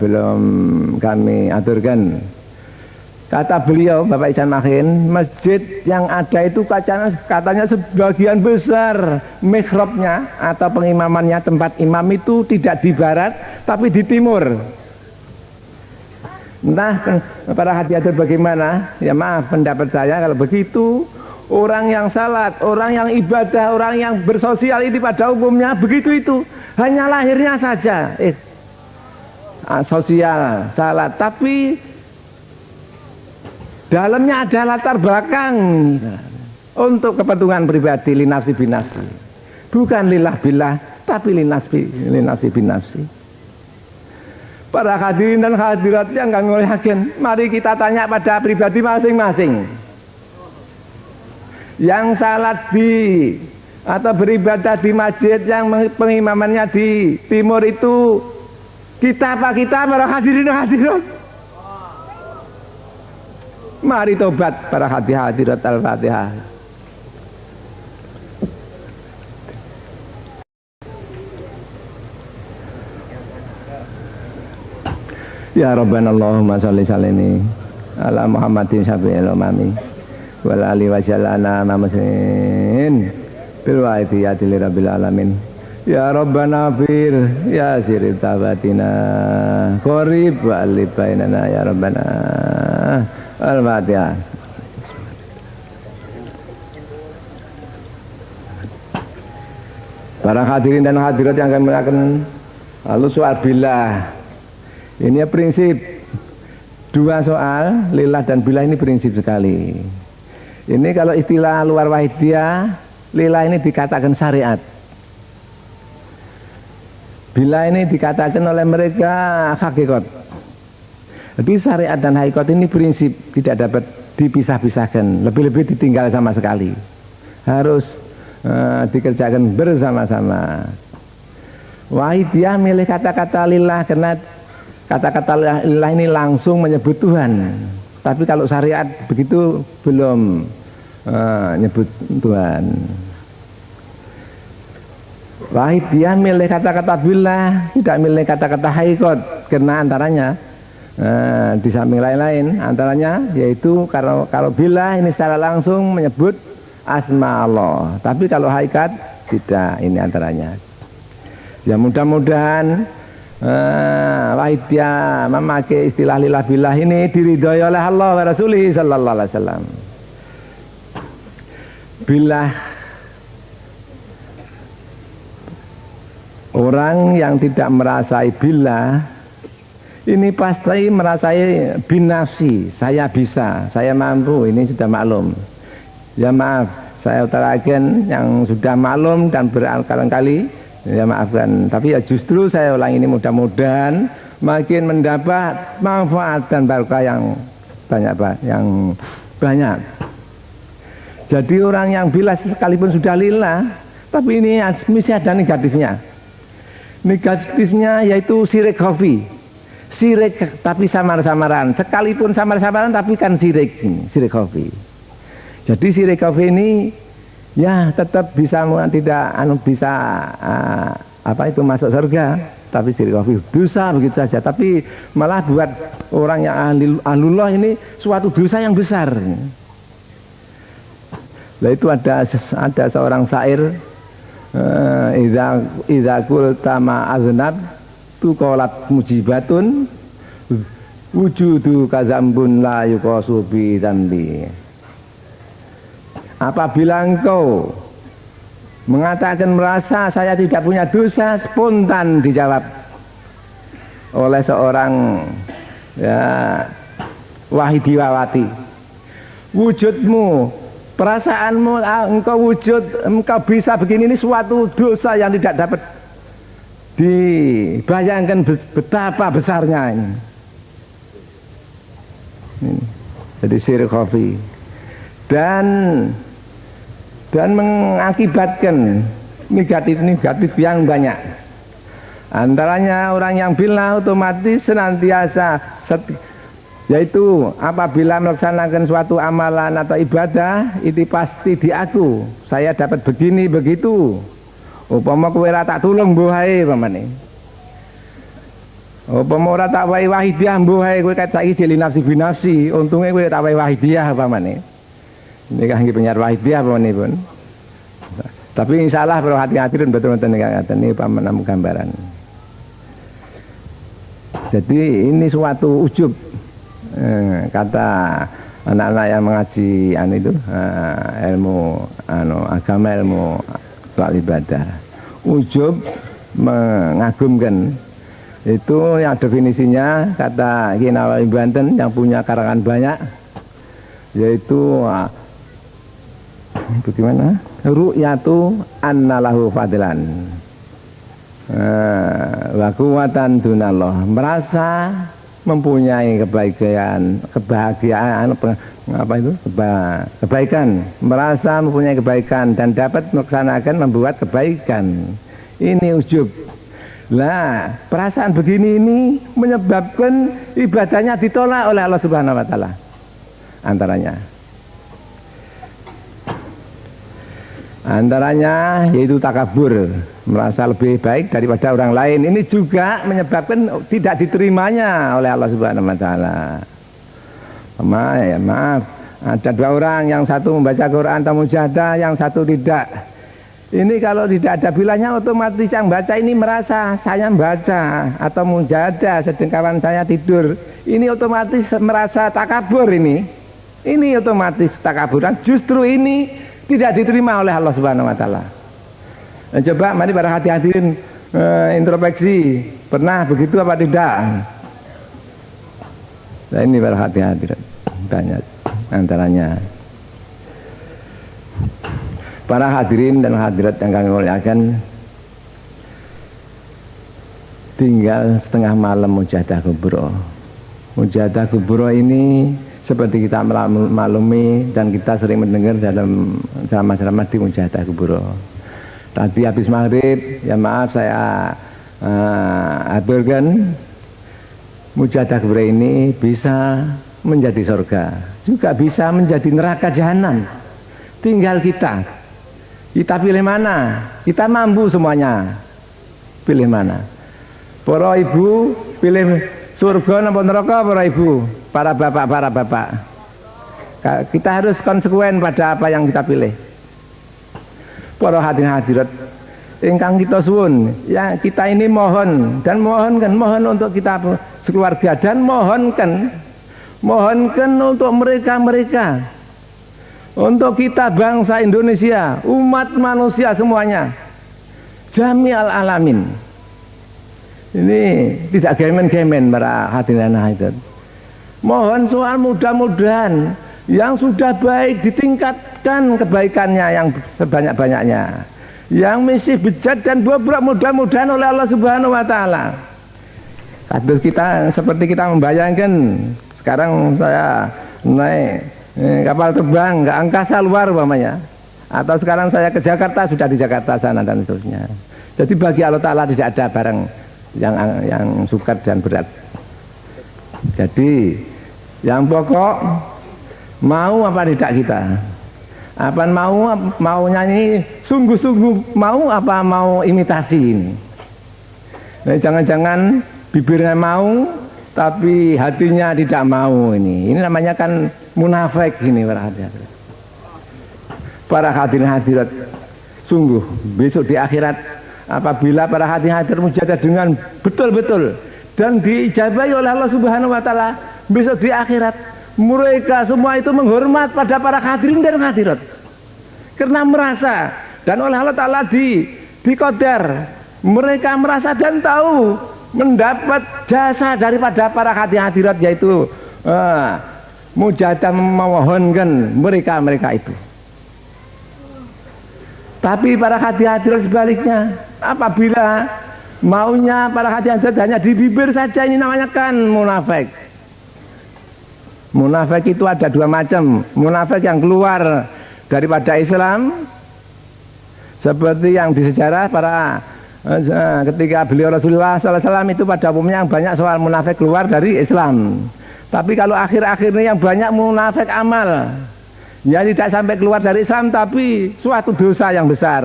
belum kami aturkan. Kata beliau Bapak Ihsan Makin, masjid yang ada itu katanya sebagian besar mihrabnya atau pengimamannya, tempat imam itu tidak di barat tapi di timur. Entah para hadirin bagaimana, ya maaf pendapat saya kalau begitu. Orang yang salat, orang yang ibadah, orang yang bersosial ini pada umumnya begitu itu. Hanya lahirnya saja sosial, salat, tapi dalamnya ada latar belakang untuk kepentingan pribadi, linafsi binafsi. Bukan lillah billah, tapi linafsi binafsi. Para hadirin dan hadirat yang kami muliakan, mari kita tanya pada pribadi masing-masing. Yang salat di atau beribadah di masjid yang pengimamannya di timur itu kita apa kita para hadirin dan hadirat? Mari tobat para hadirat Al-Fatihah. Ya Rabbana Allahumma sholli salini ala Muhammadin syafi'il umami wal ali wa jalana mamasin bil wa'idiyati li rabbil alamin. Ya Rabbana fir ya sirri tabatina qarib wa alif bainana ya Rabbana. Al-Fatihah. Para hadirin dan hadirat yang kami muliakan, lalu soal billah. Ini prinsip. Dua soal, lillah dan billah ini prinsip sekali. Ini kalau istilah luar wahidiyah, lillah ini dikatakan syariat. Billah ini dikatakan oleh mereka hakikat. Jadi syariat dan hakikat ini prinsip tidak dapat dipisah-pisahkan, lebih-lebih ditinggal sama sekali. Harus dikerjakan bersama-sama. Wahidiyah milih kata-kata lillah karena kata-kata lillah ini langsung menyebut Tuhan. Tapi kalau syariat begitu belum nyebut Tuhan. Wahidiyah milih kata-kata billah, tidak milih kata-kata hakikat karena antaranya di samping lain-lain antaranya yaitu kalau billah ini secara langsung menyebut asma Allah, tapi kalau hakikat tidak, ini antaranya. Ya mudah-mudahan wahidiyah memakai istilah lillah billah ini diridhoi oleh Allah wa Rasulih sallallahu alaihi wasallam. Billah, orang yang tidak merasai billah ini pasti merasai binafsi, saya bisa, saya mampu, ini sudah maklum. Ya maaf, saya utarakan yang sudah maklum dan berkali-kali, ya maafkan. Tapi ya justru saya ulang ini mudah-mudahan makin mendapat manfaat dan barokah yang banyak. Jadi orang yang bila sekalipun sudah lillah, tapi ini mesti ada negatifnya. Negatifnya yaitu syirik khafi. Syirik tapi samar-samaran, sekalipun samar-samaran tapi kan syirik khafi. Jadi syirik khafi ini ya tetap bisa tidak bisa masuk surga, tapi syirik khafi dosa begitu saja, tapi malah buat orang yang ahlullah ini suatu dosa yang besar. Nah itu ada seorang syair, idza qulta ma aznab tu qalat mujibatun wujudu kazambun la yuqasu bi dzambi. Apabila engkau mengatakan merasa saya tidak punya dosa, spontan dijawab oleh seorang ya Wahidiwawati, wujudmu, perasaanmu, engkau wujud, engkau bisa begini, ini suatu dosa yang tidak dapat dibayangkan betapa besarnya ini. Jadi Syekh Khafi dan mengakibatkan negatif yang banyak. Antaranya orang yang bila otomatis senantiasa yaitu apabila melaksanakan suatu amalan atau ibadah itu pasti diaku saya dapat begini begitu. Upama kowe ora tak tulung mbuh ae pamane. Upama ora tak wae wahidiyah mbuh ae kowe kat saiki jeli nafsi binafsi, untunge kowe tak wae wahidiyah pamane. Ini kan penyiar wahidiyah pamane pun. Tapi insyaallah perlu hati-hati dan betul-betul ngaten ini pamanan gambaran. Jadi ini suatu ujub. Kata anak-anak yang mengaji ilmu agama, ilmu soal ibadah, ujub mengagumkan. Itu yang definisinya kata Ki Nawawi Banten yang punya karangan banyak, yaitu bagaimana ru'yatu annalahu fadlan wa quwwatan dunallah, merasa mempunyai kebahagiaan, kebaikan, merasa mempunyai kebaikan dan dapat melaksanakan membuat kebaikan. Ini ujub. Nah, perasaan begini ini menyebabkan ibadahnya ditolak oleh Allah Subhanahu wa taala. Antaranya yaitu takabur, merasa lebih baik daripada orang lain. Ini juga menyebabkan tidak diterimanya oleh Allah Subhanahu wa taala. Maaf, ada dua orang, yang satu membaca Quran atau mujahadah, yang satu tidak. Ini kalau tidak ada bilangnya otomatis yang baca ini merasa saya membaca atau mujahadah sedang kawan saya tidur. Ini otomatis merasa takabur ini. Ini otomatis takabur, dan justru ini tidak diterima oleh Allah Subhanahu wa taala. Nah, coba mari para hati-hatirin introspeksi, pernah begitu apa tidak? Nah, ini para hati-hatirin banyak antaranya. Para hadirin dan hadirat yang kami muliakan, tinggal setengah malam mujahadah kubro. Mujahadah kubro ini seperti kita maklumi dan kita sering mendengar dalam ceramah-ceramah di mujahadah kubro. Tadi habis maghrib, ya maaf saya aturkan mujahadah kubro ini bisa menjadi surga, juga bisa menjadi neraka jahanam. Tinggal kita pilih mana. Kita mampu semuanya, pilih mana. Para ibu pilih surga atau neraka, para ibu, para bapak. Kita harus konsekuen pada apa yang kita pilih. Para hadirin hadirat ingkang kita suwun, ya kita ini mohon untuk kita sekeluarga, dan mohonkan untuk mereka, untuk kita bangsa Indonesia, umat manusia semuanya, jami'al alamin. Ini tidak gemen-gemen para hadirin hadirat. Mohon soal mudah-mudahan yang sudah baik ditingkatkan kebaikannya yang sebanyak-banyaknya. Yang masih bejat dan bobrok mudah-mudahan oleh Allah Subhanahu wa taala. Kados kita seperti kita membayangkan sekarang saya naik kapal terbang ke angkasa luar umpamanya, atau sekarang saya ke Jakarta, sudah di Jakarta sana dan seterusnya. Jadi bagi Allah taala tidak ada barang yang sukar dan berat. Jadi yang pokok mau apa tidak kita, apa mau nyanyi sungguh-sungguh mau apa mau imitasi ini. Nah, jangan-jangan bibirnya mau tapi hatinya tidak mau, ini namanya kan munafik ini para hadirin hadirat. Sungguh besok di akhirat apabila para hadirin hadirat mujahadah dengan betul-betul dan diijabahi oleh Allah Subhanahu wa taala, besok di akhirat mereka semua itu menghormat pada para hadirin dan hadirat karena merasa dan oleh Allah Ta'ala diqadar. Mereka merasa dan tahu mendapat jasa daripada para hadirat yaitu mujahadah memohonkan mereka itu. Tapi para hadirat sebaliknya, apabila maunya para hadirat hanya di bibir saja, ini namanya kan munafik. Munafik itu ada dua macam. Munafik yang keluar daripada Islam, seperti yang di sejarah para ketika beliau Rasulullah SAW itu pada umumnya yang banyak soal munafik keluar dari Islam. Tapi kalau akhir-akhir ini yang banyak munafik amal, ya tidak sampai keluar dari Islam tapi suatu dosa yang besar.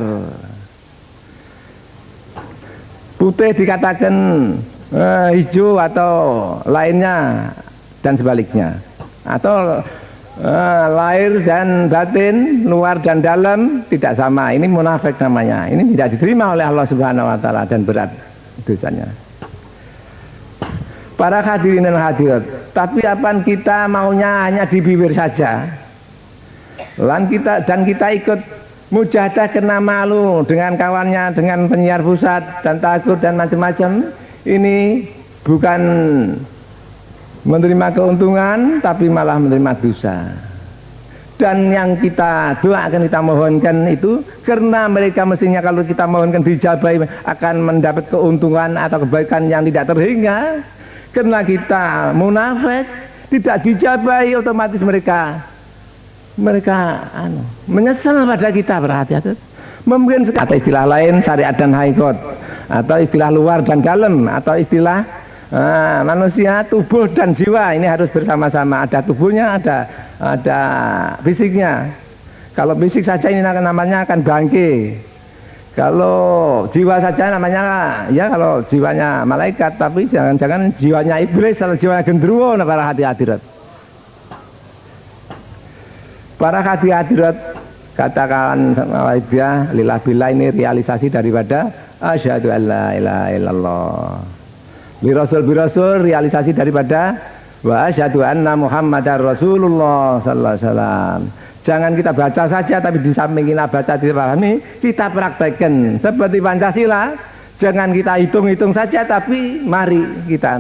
Putih dikatakan hijau atau lainnya dan sebaliknya, atau lahir dan batin, luar dan dalam tidak sama. Ini munafik namanya. Ini tidak diterima oleh Allah Subhanahu wa taala dan berat dosanya. Para hadirin dan hadirat, tapi apaan kita maunya hanya di bibir saja. Dan kita ikut mujahadah kena malu dengan kawannya, dengan penyiar pusat dan takut dan macam-macam. Ini bukan menerima keuntungan tapi malah menerima dosa. Dan yang kita doakan, kita mohonkan itu karena mereka mestinya kalau kita mohonkan dijabahi akan mendapat keuntungan atau kebaikan yang tidak terhingga. Karena kita munafik tidak dijabahi, otomatis mereka menyesal pada kita. Berhati-hati. Mungkin kata istilah lain syariat dan hakikat, atau istilah luar dan dalam, atau istilah manusia, tubuh dan jiwa ini harus bersama-sama. Ada tubuhnya, ada fisiknya. Kalau fisik saja ini namanya akan bangke. Kalau jiwa saja namanya, ya kalau jiwanya malaikat, tapi jangan-jangan jiwanya iblis atau jiwanya genderuwo. Para hadirat, para hadirat, katakan sama Wahyudiyah, lillah billah, ini realisasi daripada asyhadu alla ilaha illallah. Birasul realisasi daripada wa asyhadu anna Muhammadar Rasulullah sallallahu alaihi wasallam. Jangan kita baca saja, tapi di samping kita baca dipahami, kita praktekkan seperti Pancasila. Jangan kita hitung-hitung saja, tapi mari kita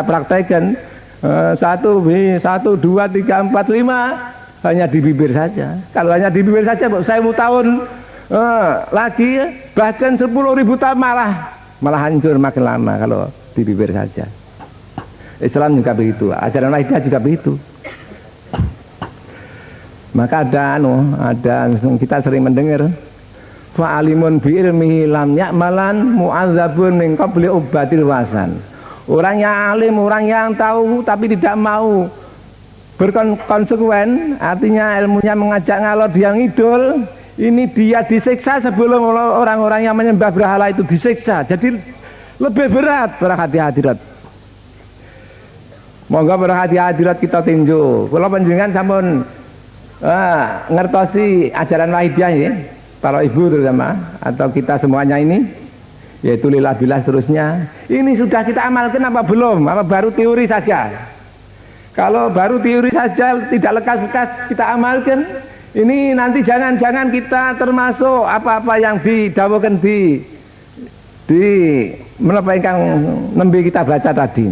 praktekkan 1, 2, 3, 4, 5 hanya di bibir saja. Kalau hanya di bibir saja 1000 tahun lagi, bahkan 10.000 tahun malah hancur makin lama kalau di bibir saja. Islam juga begitu, ajaran Wahyudiyah juga begitu. Maka ada kita sering mendengar fa'alimun bi ilmihi lam ya'malan mu'adzabun min qabli ubatil wasan. Orang yang alim, orang yang tahu tapi tidak mau berkonsekuen, artinya ilmunya mengajak ngalor dia ngidul, ini dia disiksa sebelum orang-orang yang menyembah berhala itu disiksa. Jadi lebih berat para hadirat. Monggo para hadirat kita tinju. Kalau panjenengan sampun ngertosi ajaran Wahyudiyah ya, para ibu terutama atau kita semuanya ini, yaitu lillah billah seterusnya, ini sudah kita amalkan apa belum? Apa baru teori saja? Kalau baru teori saja tidak lekas-lekas kita amalkan, ini nanti jangan-jangan kita termasuk apa-apa yang didawuhkan di menapa ingkang nembe kita baca tadi.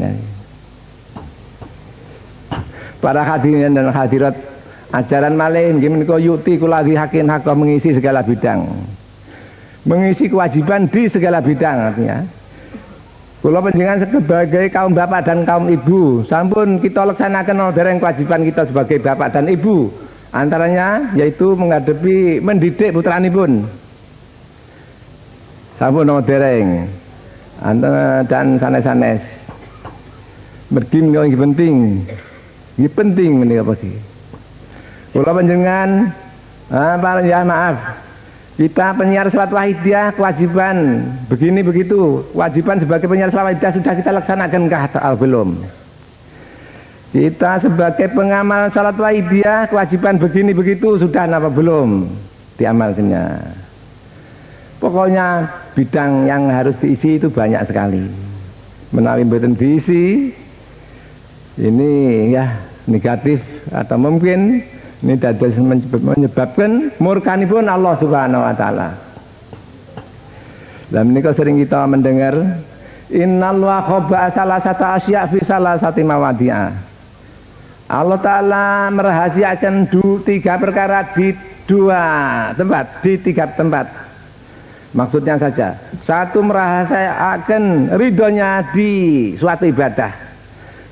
Para hadirin dan hadirat, ajaran malih nggih menika yuti kula hakin hak mengisi segala bidang. Mengisi kewajiban di segala bidang, artinya kula panjenengan sebagai kaum bapak dan kaum ibu sampun kita laksanakan dereng kewajiban kita sebagai bapak dan ibu, antaranya yaitu mendidik putranipun. Sampun dereng dan sanes-sanes mergi menika penting. Ini penting menika pasti. Kula panjenengan ya maaf, kita penyiar salat Wahyudiyah kewajiban begini begitu, kewajiban sebagai penyiar salat Wahyudiyah sudah kita laksanakan atau belum? Kita sebagai pengamal salat Wahyudiyah kewajiban begini begitu sudah apa belum diamalkannya? Pokoknya bidang yang harus diisi itu banyak sekali. Menawi mboten diisi, ini ya negatif atau mungkin Ini dados menyebabkan murkanipun Allah Subhanahu wa taala. Lah menika sering kita mendengar innallahu khabba salasata asya fi salasati mawadhi'a. Allah taala merahasiakan 3 perkara di 2 tempat, di 3 tempat. Maksudnya saja, satu merahasiakan ridhonya di suatu ibadah.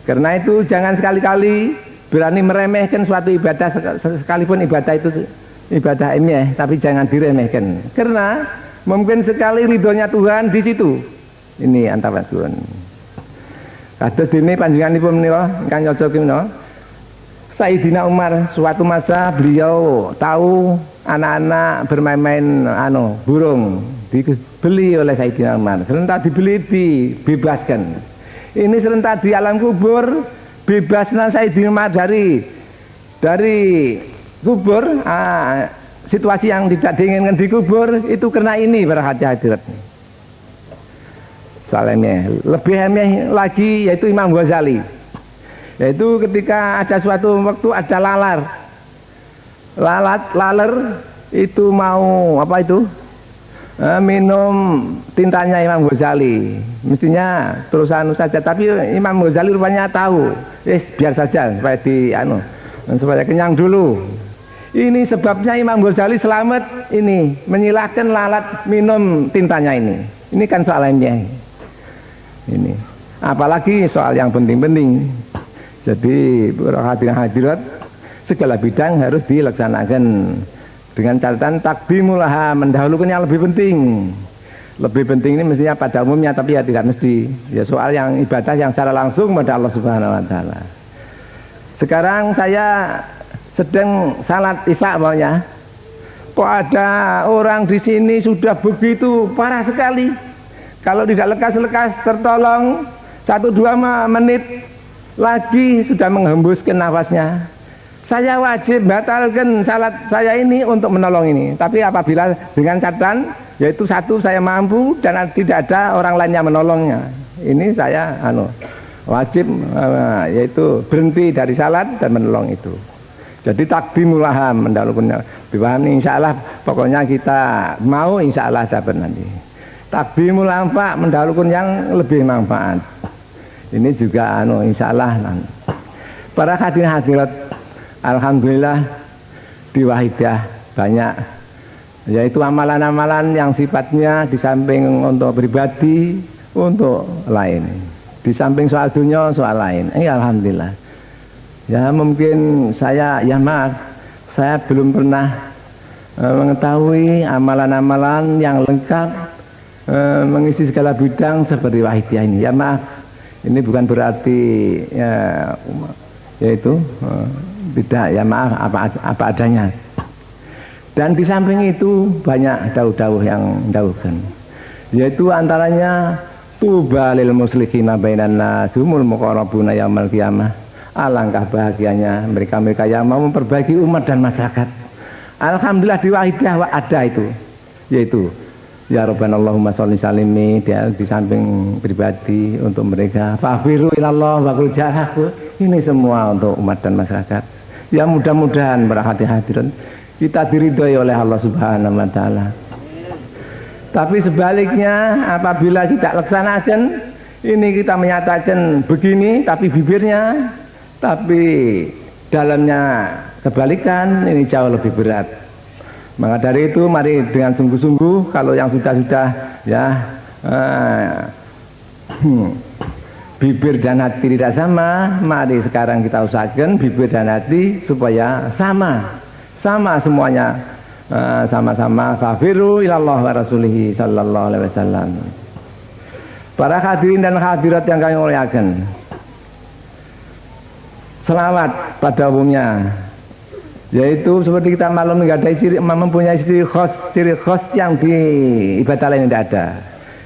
Karena itu jangan sekali-kali berani meremehkan suatu ibadah, sekalipun ibadah itu ibadah ilmiah, tapi jangan diremehkan. Karena mungkin sekali ridhonya Tuhan di situ. Ini antara Tuhan. Kados dene panjenenganipun menika ingkang nyocoki menika. Sayyidina Umar suatu masa beliau tahu anak-anak bermain-main burung dibeli oleh Sayyidina Umar. Serentak dibeli dibebaskan. Ini serentak di alam kubur bebasnya Sayyidina Umar dari kubur. Situasi yang tidak diinginkan di kubur itu karena ini para hadirat. Soalnya lebih emeh lagi yaitu Imam Ghazali. Yaitu ketika ada suatu waktu ada laler itu mau apa itu minum tintanya Imam Ghazali. Mestinya terusan saja, tapi Imam Ghazali rupanya tahu. Biar saja supaya supaya kenyang dulu. Ini sebabnya Imam Ghazali selamat ini menyilahkan lalat minum tintanya ini. Ini kan soalnya ini. Apalagi soal yang penting-penting. Jadi para hadirat segala bidang harus dilaksanakan dengan catatan takdimulaha, mendahulukan yang lebih penting. Lebih penting ini mestinya pada umumnya, tapi ya tidak mesti. Ya soal yang ibadah yang secara langsung pada Allah Subhanahu wa taala. Sekarang saya sedang salat Isya maunya. Kok ada orang di sini sudah begitu parah sekali. Kalau tidak lekas-lekas tertolong 1-2 menit lagi sudah menghembuskan nafasnya. Saya wajib batalkan salat saya ini untuk menolong ini. Tapi apabila dengan catatan yaitu satu saya mampu dan tidak ada orang lain yang menolongnya, ini saya wajib yaitu berhenti dari salat dan menolong itu. Jadi takdimulaha, mendahulukannya. Dipahami insya Allah, pokoknya kita mau insya Allah dapat nanti. Takdimul manfaat, mendahulukan yang lebih manfaat. Ini juga insya Allah nanti. Para hadirat, alhamdulillah di Wahidah banyak, yaitu amalan-amalan yang sifatnya di samping untuk pribadi, untuk lain. Di samping soal dunia, soal lain. Alhamdulillah. Ya mungkin saya, ya maaf, saya belum pernah mengetahui amalan-amalan yang lengkap mengisi segala bidang seperti Wahidah ini. Ya maaf, ini bukan berarti yaitu tidak, ya maaf apa adanya. Dan di samping itu banyak dawuh-dawuh yang mendawuhkan, yaitu antaranya tuba lil muslikhina bainan nas humul muqarrabuna yaumil qiyamah. Alangkah bahagianya mereka-mereka yang mau memperbaiki umat dan masyarakat. Alhamdulillah di Wahidah ada itu, yaitu ya Rabbana Allahumma sholli salimi, dia di samping pribadi untuk mereka fafiru ilallah wa qul jahaku. Ini semua untuk umat dan masyarakat. Ya mudah-mudahan para hadirin kita diridhoi oleh Allah Subhanahu wa taala. Tapi sebaliknya apabila tidak laksanakan ini, kita menyatakan begini tapi bibirnya, tapi dalamnya kebalikan, ini jauh lebih berat. Maka dari itu mari dengan sungguh-sungguh, kalau yang sudah ya bibir dan hati tidak sama, mari sekarang kita usahakan bibir dan hati supaya sama semuanya, sama-sama fafiru ilallah wa rasulihi sallallahu alaihi wasallam. Para hadirin dan hadirat yang kami muliakan, selawat pada umumnya, yaitu seperti kita maklum mempunyai ciri khas yang di ibadah lain tidak ada,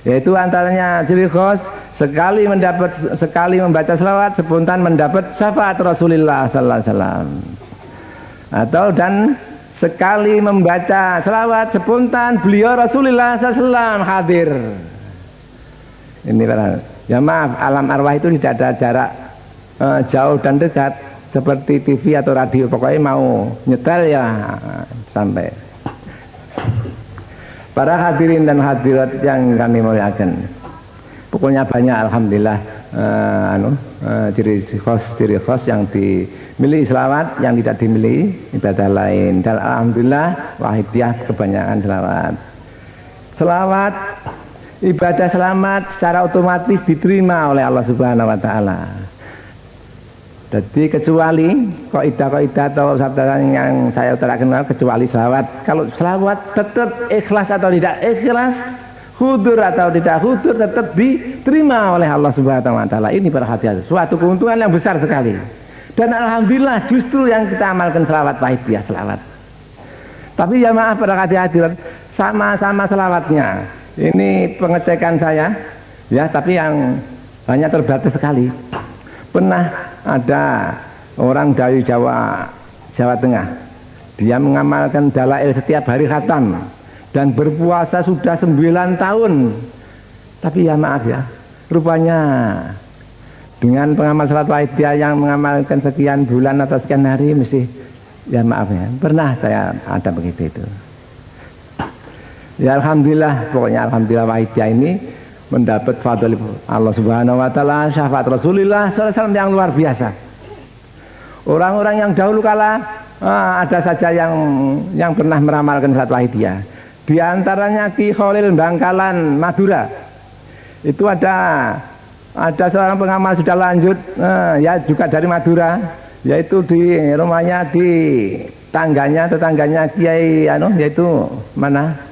yaitu antaranya ciri khas sekali membaca selawat spontan mendapat syafaat Rasulullah sallallahu alaihi wasallam, atau dan sekali membaca selawat spontan beliau Rasulullah sallallahu alaihi wasallam hadir. Ini ya maaf, alam arwah itu tidak ada jarak jauh dan dekat. seperti TV atau radio, pokoknya mau nyetel ya sampai. Para hadirin dan hadirat yang kami muliakan, pokoknya banyak alhamdulillah ciri khas yang dimiliki selawat, yang tidak dimiliki ibadah lain. Dan alhamdulillah wahidiyah kebanyakan selawat. Selawat, ibadah selamat secara otomatis diterima oleh Allah Subhanahu wa taala. Jadi kecuali kaidah atau sabda yang saya utarakan, kecuali selawat. Kalau selawat tetap ikhlas atau tidak ikhlas, hudur atau tidak hudur, tetap diterima oleh Allah Subhanahu wa taala. Ini perhatian, suatu keuntungan yang besar sekali. Dan alhamdulillah justru yang kita amalkan selawat wahidiyah selawat. Tapi ya maaf para hadirin, sama-sama selawatnya. Ini pengecekan saya ya, tapi yang hanya terbatas sekali. Pernah ada orang dari Jawa Tengah, dia mengamalkan dalail setiap hari khatam dan berpuasa sudah 9 tahun. Tapi ya maaf ya, rupanya dengan pengamal salat wahidiyah yang mengamalkan sekian bulan atau sekian hari mesti ya maaf ya, pernah saya ada begitu itu. Ya alhamdulillah, pokoknya alhamdulillah wahidiyah ini mendapat fadl Allah Subhanahu wa taala, syafaat Rasulullah SAW yang luar biasa. Orang-orang yang dahulu kala ada saja yang pernah meramalkan salat wahidiyah. Di antaranya Ki Khalil Bangkalan Madura. Itu ada seorang pengamal sudah lanjut ya juga dari Madura, yaitu di rumahnya di tetangganya Kiai yaitu mana?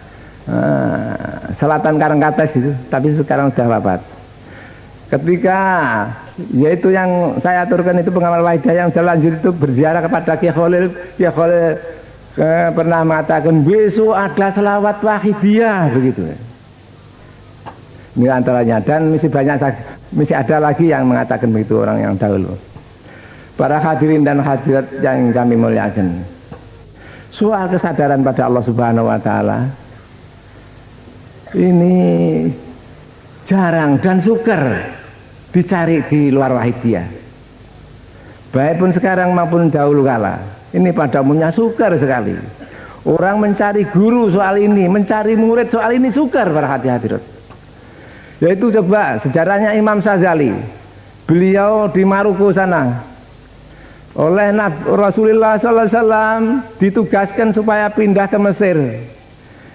Selatan Karangkates itu, tapi sekarang sudah wafat. Ketika yaitu yang saya aturkan itu pengamal wahidiyah yang sudah lanjut itu berziarah kepada Kiai Khalil, pernah mengatakan besok ada selawat wahidiyah begitu. Ini antaranya, dan masih ada lagi yang mengatakan begitu orang yang dahulu. Para hadirin dan hadirat yang kami muliakan, soal kesadaran pada Allah Subhanahu wa taala ini jarang dan sukar dicari di luar wahidiyah. Baik pun sekarang maupun dahulu kala, ini pada umumnya sukar sekali. Orang mencari guru soal ini, mencari murid soal ini sukar para hadirat. Yaitu coba sejarahnya Imam Sazali. Beliau di Maroko sana oleh Rasulullah SAW ditugaskan supaya pindah ke Mesir.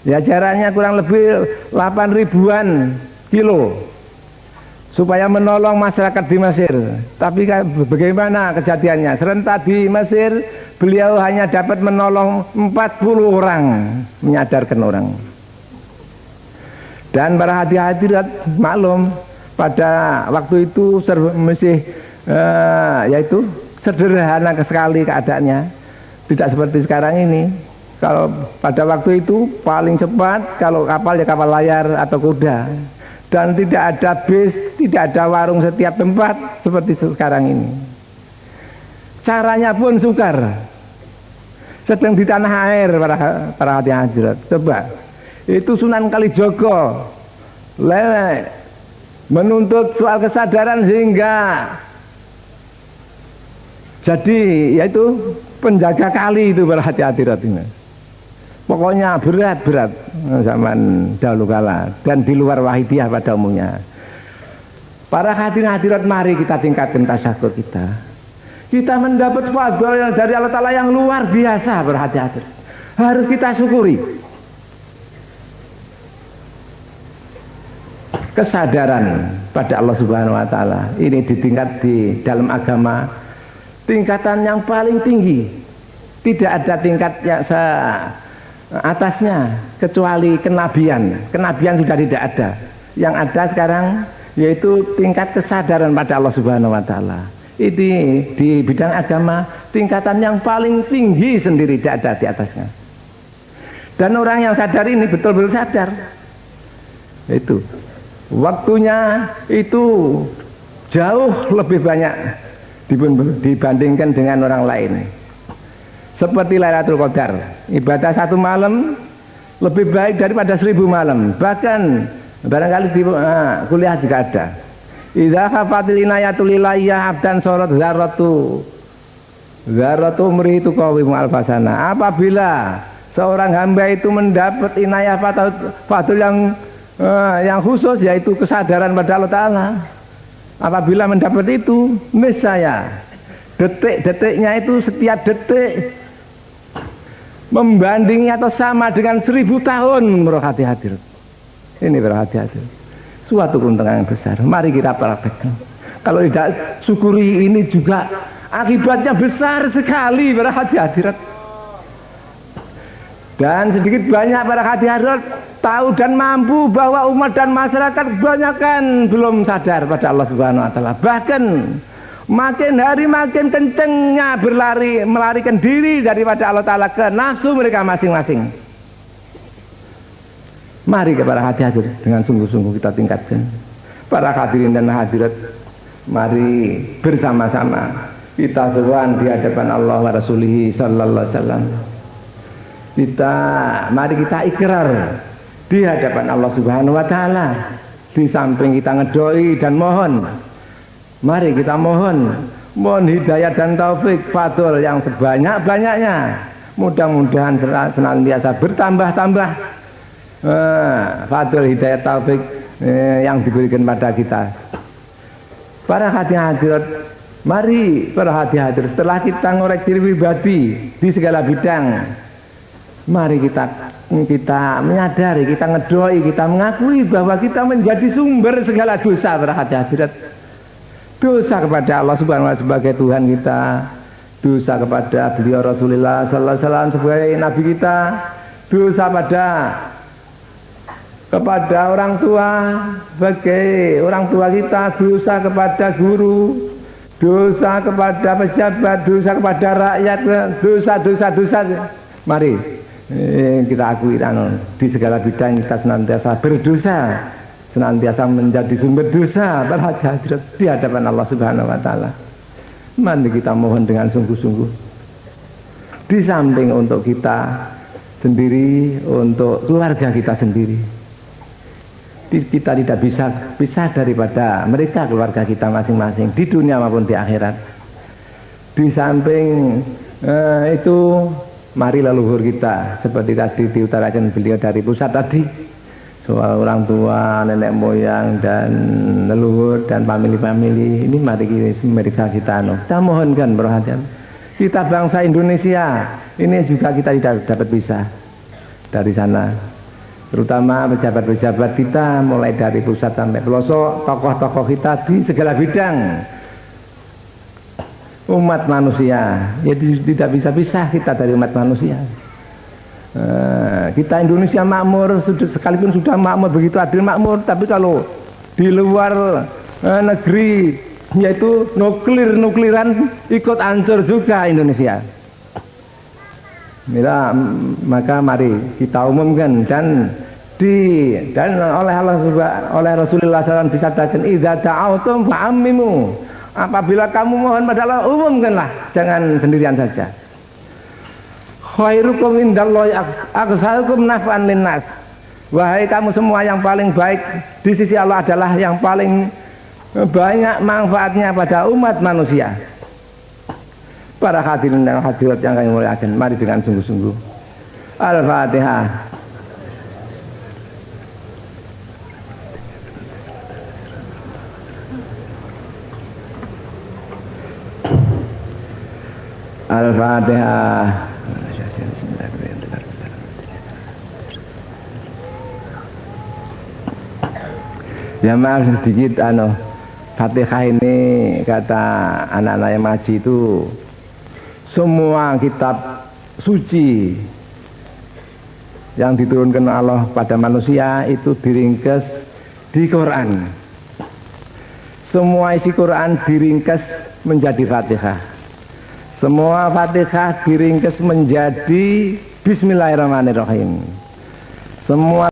Ya jaraknya kurang lebih 8.000-an kilo supaya menolong masyarakat di Mesir. Tapi bagaimana kejadiannya? Serentak di Mesir beliau hanya dapat menolong 40 orang, menyadarkan orang. Dan para hadirat maklum pada waktu itu masih yaitu sederhana sekali keadaannya, tidak seperti sekarang ini. Kalau pada waktu itu paling cepat kalau kapal ya kapal layar atau kuda, dan tidak ada bis, tidak ada warung setiap tempat seperti sekarang ini. Caranya pun sukar. Sedang di tanah air para hadirat. Coba itu Sunan Kalijogo menuntut soal kesadaran sehingga jadi yaitu penjaga kali itu para hadirat ini. Pokoknya berat zaman dahulu kala dan di luar wahidiyah pada umumnya. Para hadirat mari kita tingkatkan tasyakur kita. Kita mendapat fadl dari Allah Ta'ala yang luar biasa berhati-hati. Harus kita syukuri. Kesadaran pada Allah Subhanahu wa taala ini ditingkat di dalam agama tingkatan yang paling tinggi. Tidak ada tingkat yang atasnya kecuali kenabian. Kenabian sudah tidak ada. Yang ada sekarang yaitu tingkat kesadaran pada Allah Subhanahu wa taala. Ini di bidang agama tingkatan yang paling tinggi sendiri, tidak ada di atasnya. Dan orang yang sadar ini betul-betul sadar. Itu waktunya itu jauh lebih banyak dibandingkan dengan orang lain. Seperti Lailatul Qadar, ibadah 1 malam lebih baik daripada 1000 malam. Bahkan barangkali di kuliah juga ada. Idza khafatil inayatul ilayya abdan sorot zaratu Zaratu umri itu qawimu alfasana. Apabila seorang hamba itu mendapat inayah fadl yang khusus, yaitu kesadaran pada Allah Ta'ala, apabila mendapat itu, niscaya detik-detiknya itu, setiap detik membandingi atau sama dengan 1000 tahun berhati hadirat. Ini berhati hadirat, suatu keuntungan yang besar. Mari kita praktekkan. Kalau tidak syukuri ini juga akibatnya besar sekali para hati hadirat. Dan sedikit banyak para hati hadirat tahu dan mampu bahwa umat dan masyarakat kebanyakan belum sadar pada Allah Subhanahu wa Ta'ala. Bahkan makin hari makin kencengnya melarikan diri daripada Allah Ta'ala ke nafsu mereka masing-masing. Mari kepada hati hadirat dengan sungguh-sungguh kita tingkatkan. Para hadirin dan hadirat, mari bersama-sama kita seruan di hadapan Allah wa Rasulihi sallallahu alaihi wasallam. Mari kita ikrar di hadapan Allah Subhanahu wa Ta'ala. Di samping kita ngedoi dan mohon, mari kita mohon hidayah dan taufik fadl yang sebanyak-banyaknya. Mudah-mudahan senantiasa bertambah-tambah fadl hidayah taufik yang diberikan pada kita. Para hati hadirat, mari para hati hadirat, setelah kita ngorek diri pribadi di segala bidang, mari kita menyadari, kita ngedoi, kita mengakui bahwa kita menjadi sumber segala dosa. Para hati hadirat, dosa kepada Allah Subhanahu wa Ta'ala sebagai Tuhan kita, dosa kepada beliau Rasulullah sallallahu alaihi wasallam sebagai nabi kita, dosa kepada orang tua sebagai orang tua kita, dosa kepada guru, dosa kepada pejabat, dosa kepada rakyat, dosa. Mari kita akui di segala bidang kita senantiasa berdosa, senantiasa menjadi sumber dosa di hadapan Allah Subhanahu wa Ta'ala. Mari kita mohon dengan sungguh-sungguh. Di samping untuk kita sendiri, untuk keluarga kita sendiri, kita tidak bisa pisah daripada mereka, keluarga kita masing-masing di dunia maupun di akhirat. Di samping itu, mari leluhur kita seperti tadi diutarakan beliau dari pusat tadi, soal orang tua, nenek moyang dan leluhur dan famili-famili ini, mari mereka kita mohonkan perhatian. Kita bangsa Indonesia ini juga kita tidak dapat pisah dari sana, terutama pejabat-pejabat kita mulai dari pusat sampai pelosok, tokoh-tokoh kita di segala bidang umat manusia, jadi tidak bisa pisah kita dari umat manusia. Kita Indonesia makmur, sekalipun sudah makmur, begitu adil makmur, tapi kalau di luar negeri yaitu nukliran ikut hancur juga Indonesia. Maka mari kita umumkan dan oleh Rasulullah SAW disatakan, idza ta'autum fa'ammimu. Apabila kamu mohon pada Allah, umumkanlah, jangan sendirian saja. Khairukum indallahi aqsalukum naf'an linnas. Wahai kamu semua, yang paling baik di sisi Allah adalah yang paling banyak manfaatnya pada umat manusia. Para hadirin dan hadirat yang kami muliakan, mari dengan sungguh-sungguh. Al-Fatihah. Al-Fatihah. Ya maaf sedikit, Fatihah ini kata anak-anak yang ngaji itu, semua kitab suci yang diturunkan Allah pada manusia itu diringkas di Quran. Semua isi Quran diringkas menjadi Fatihah. Semua Fatihah diringkas menjadi Bismillahirrahmanirrahim. Semua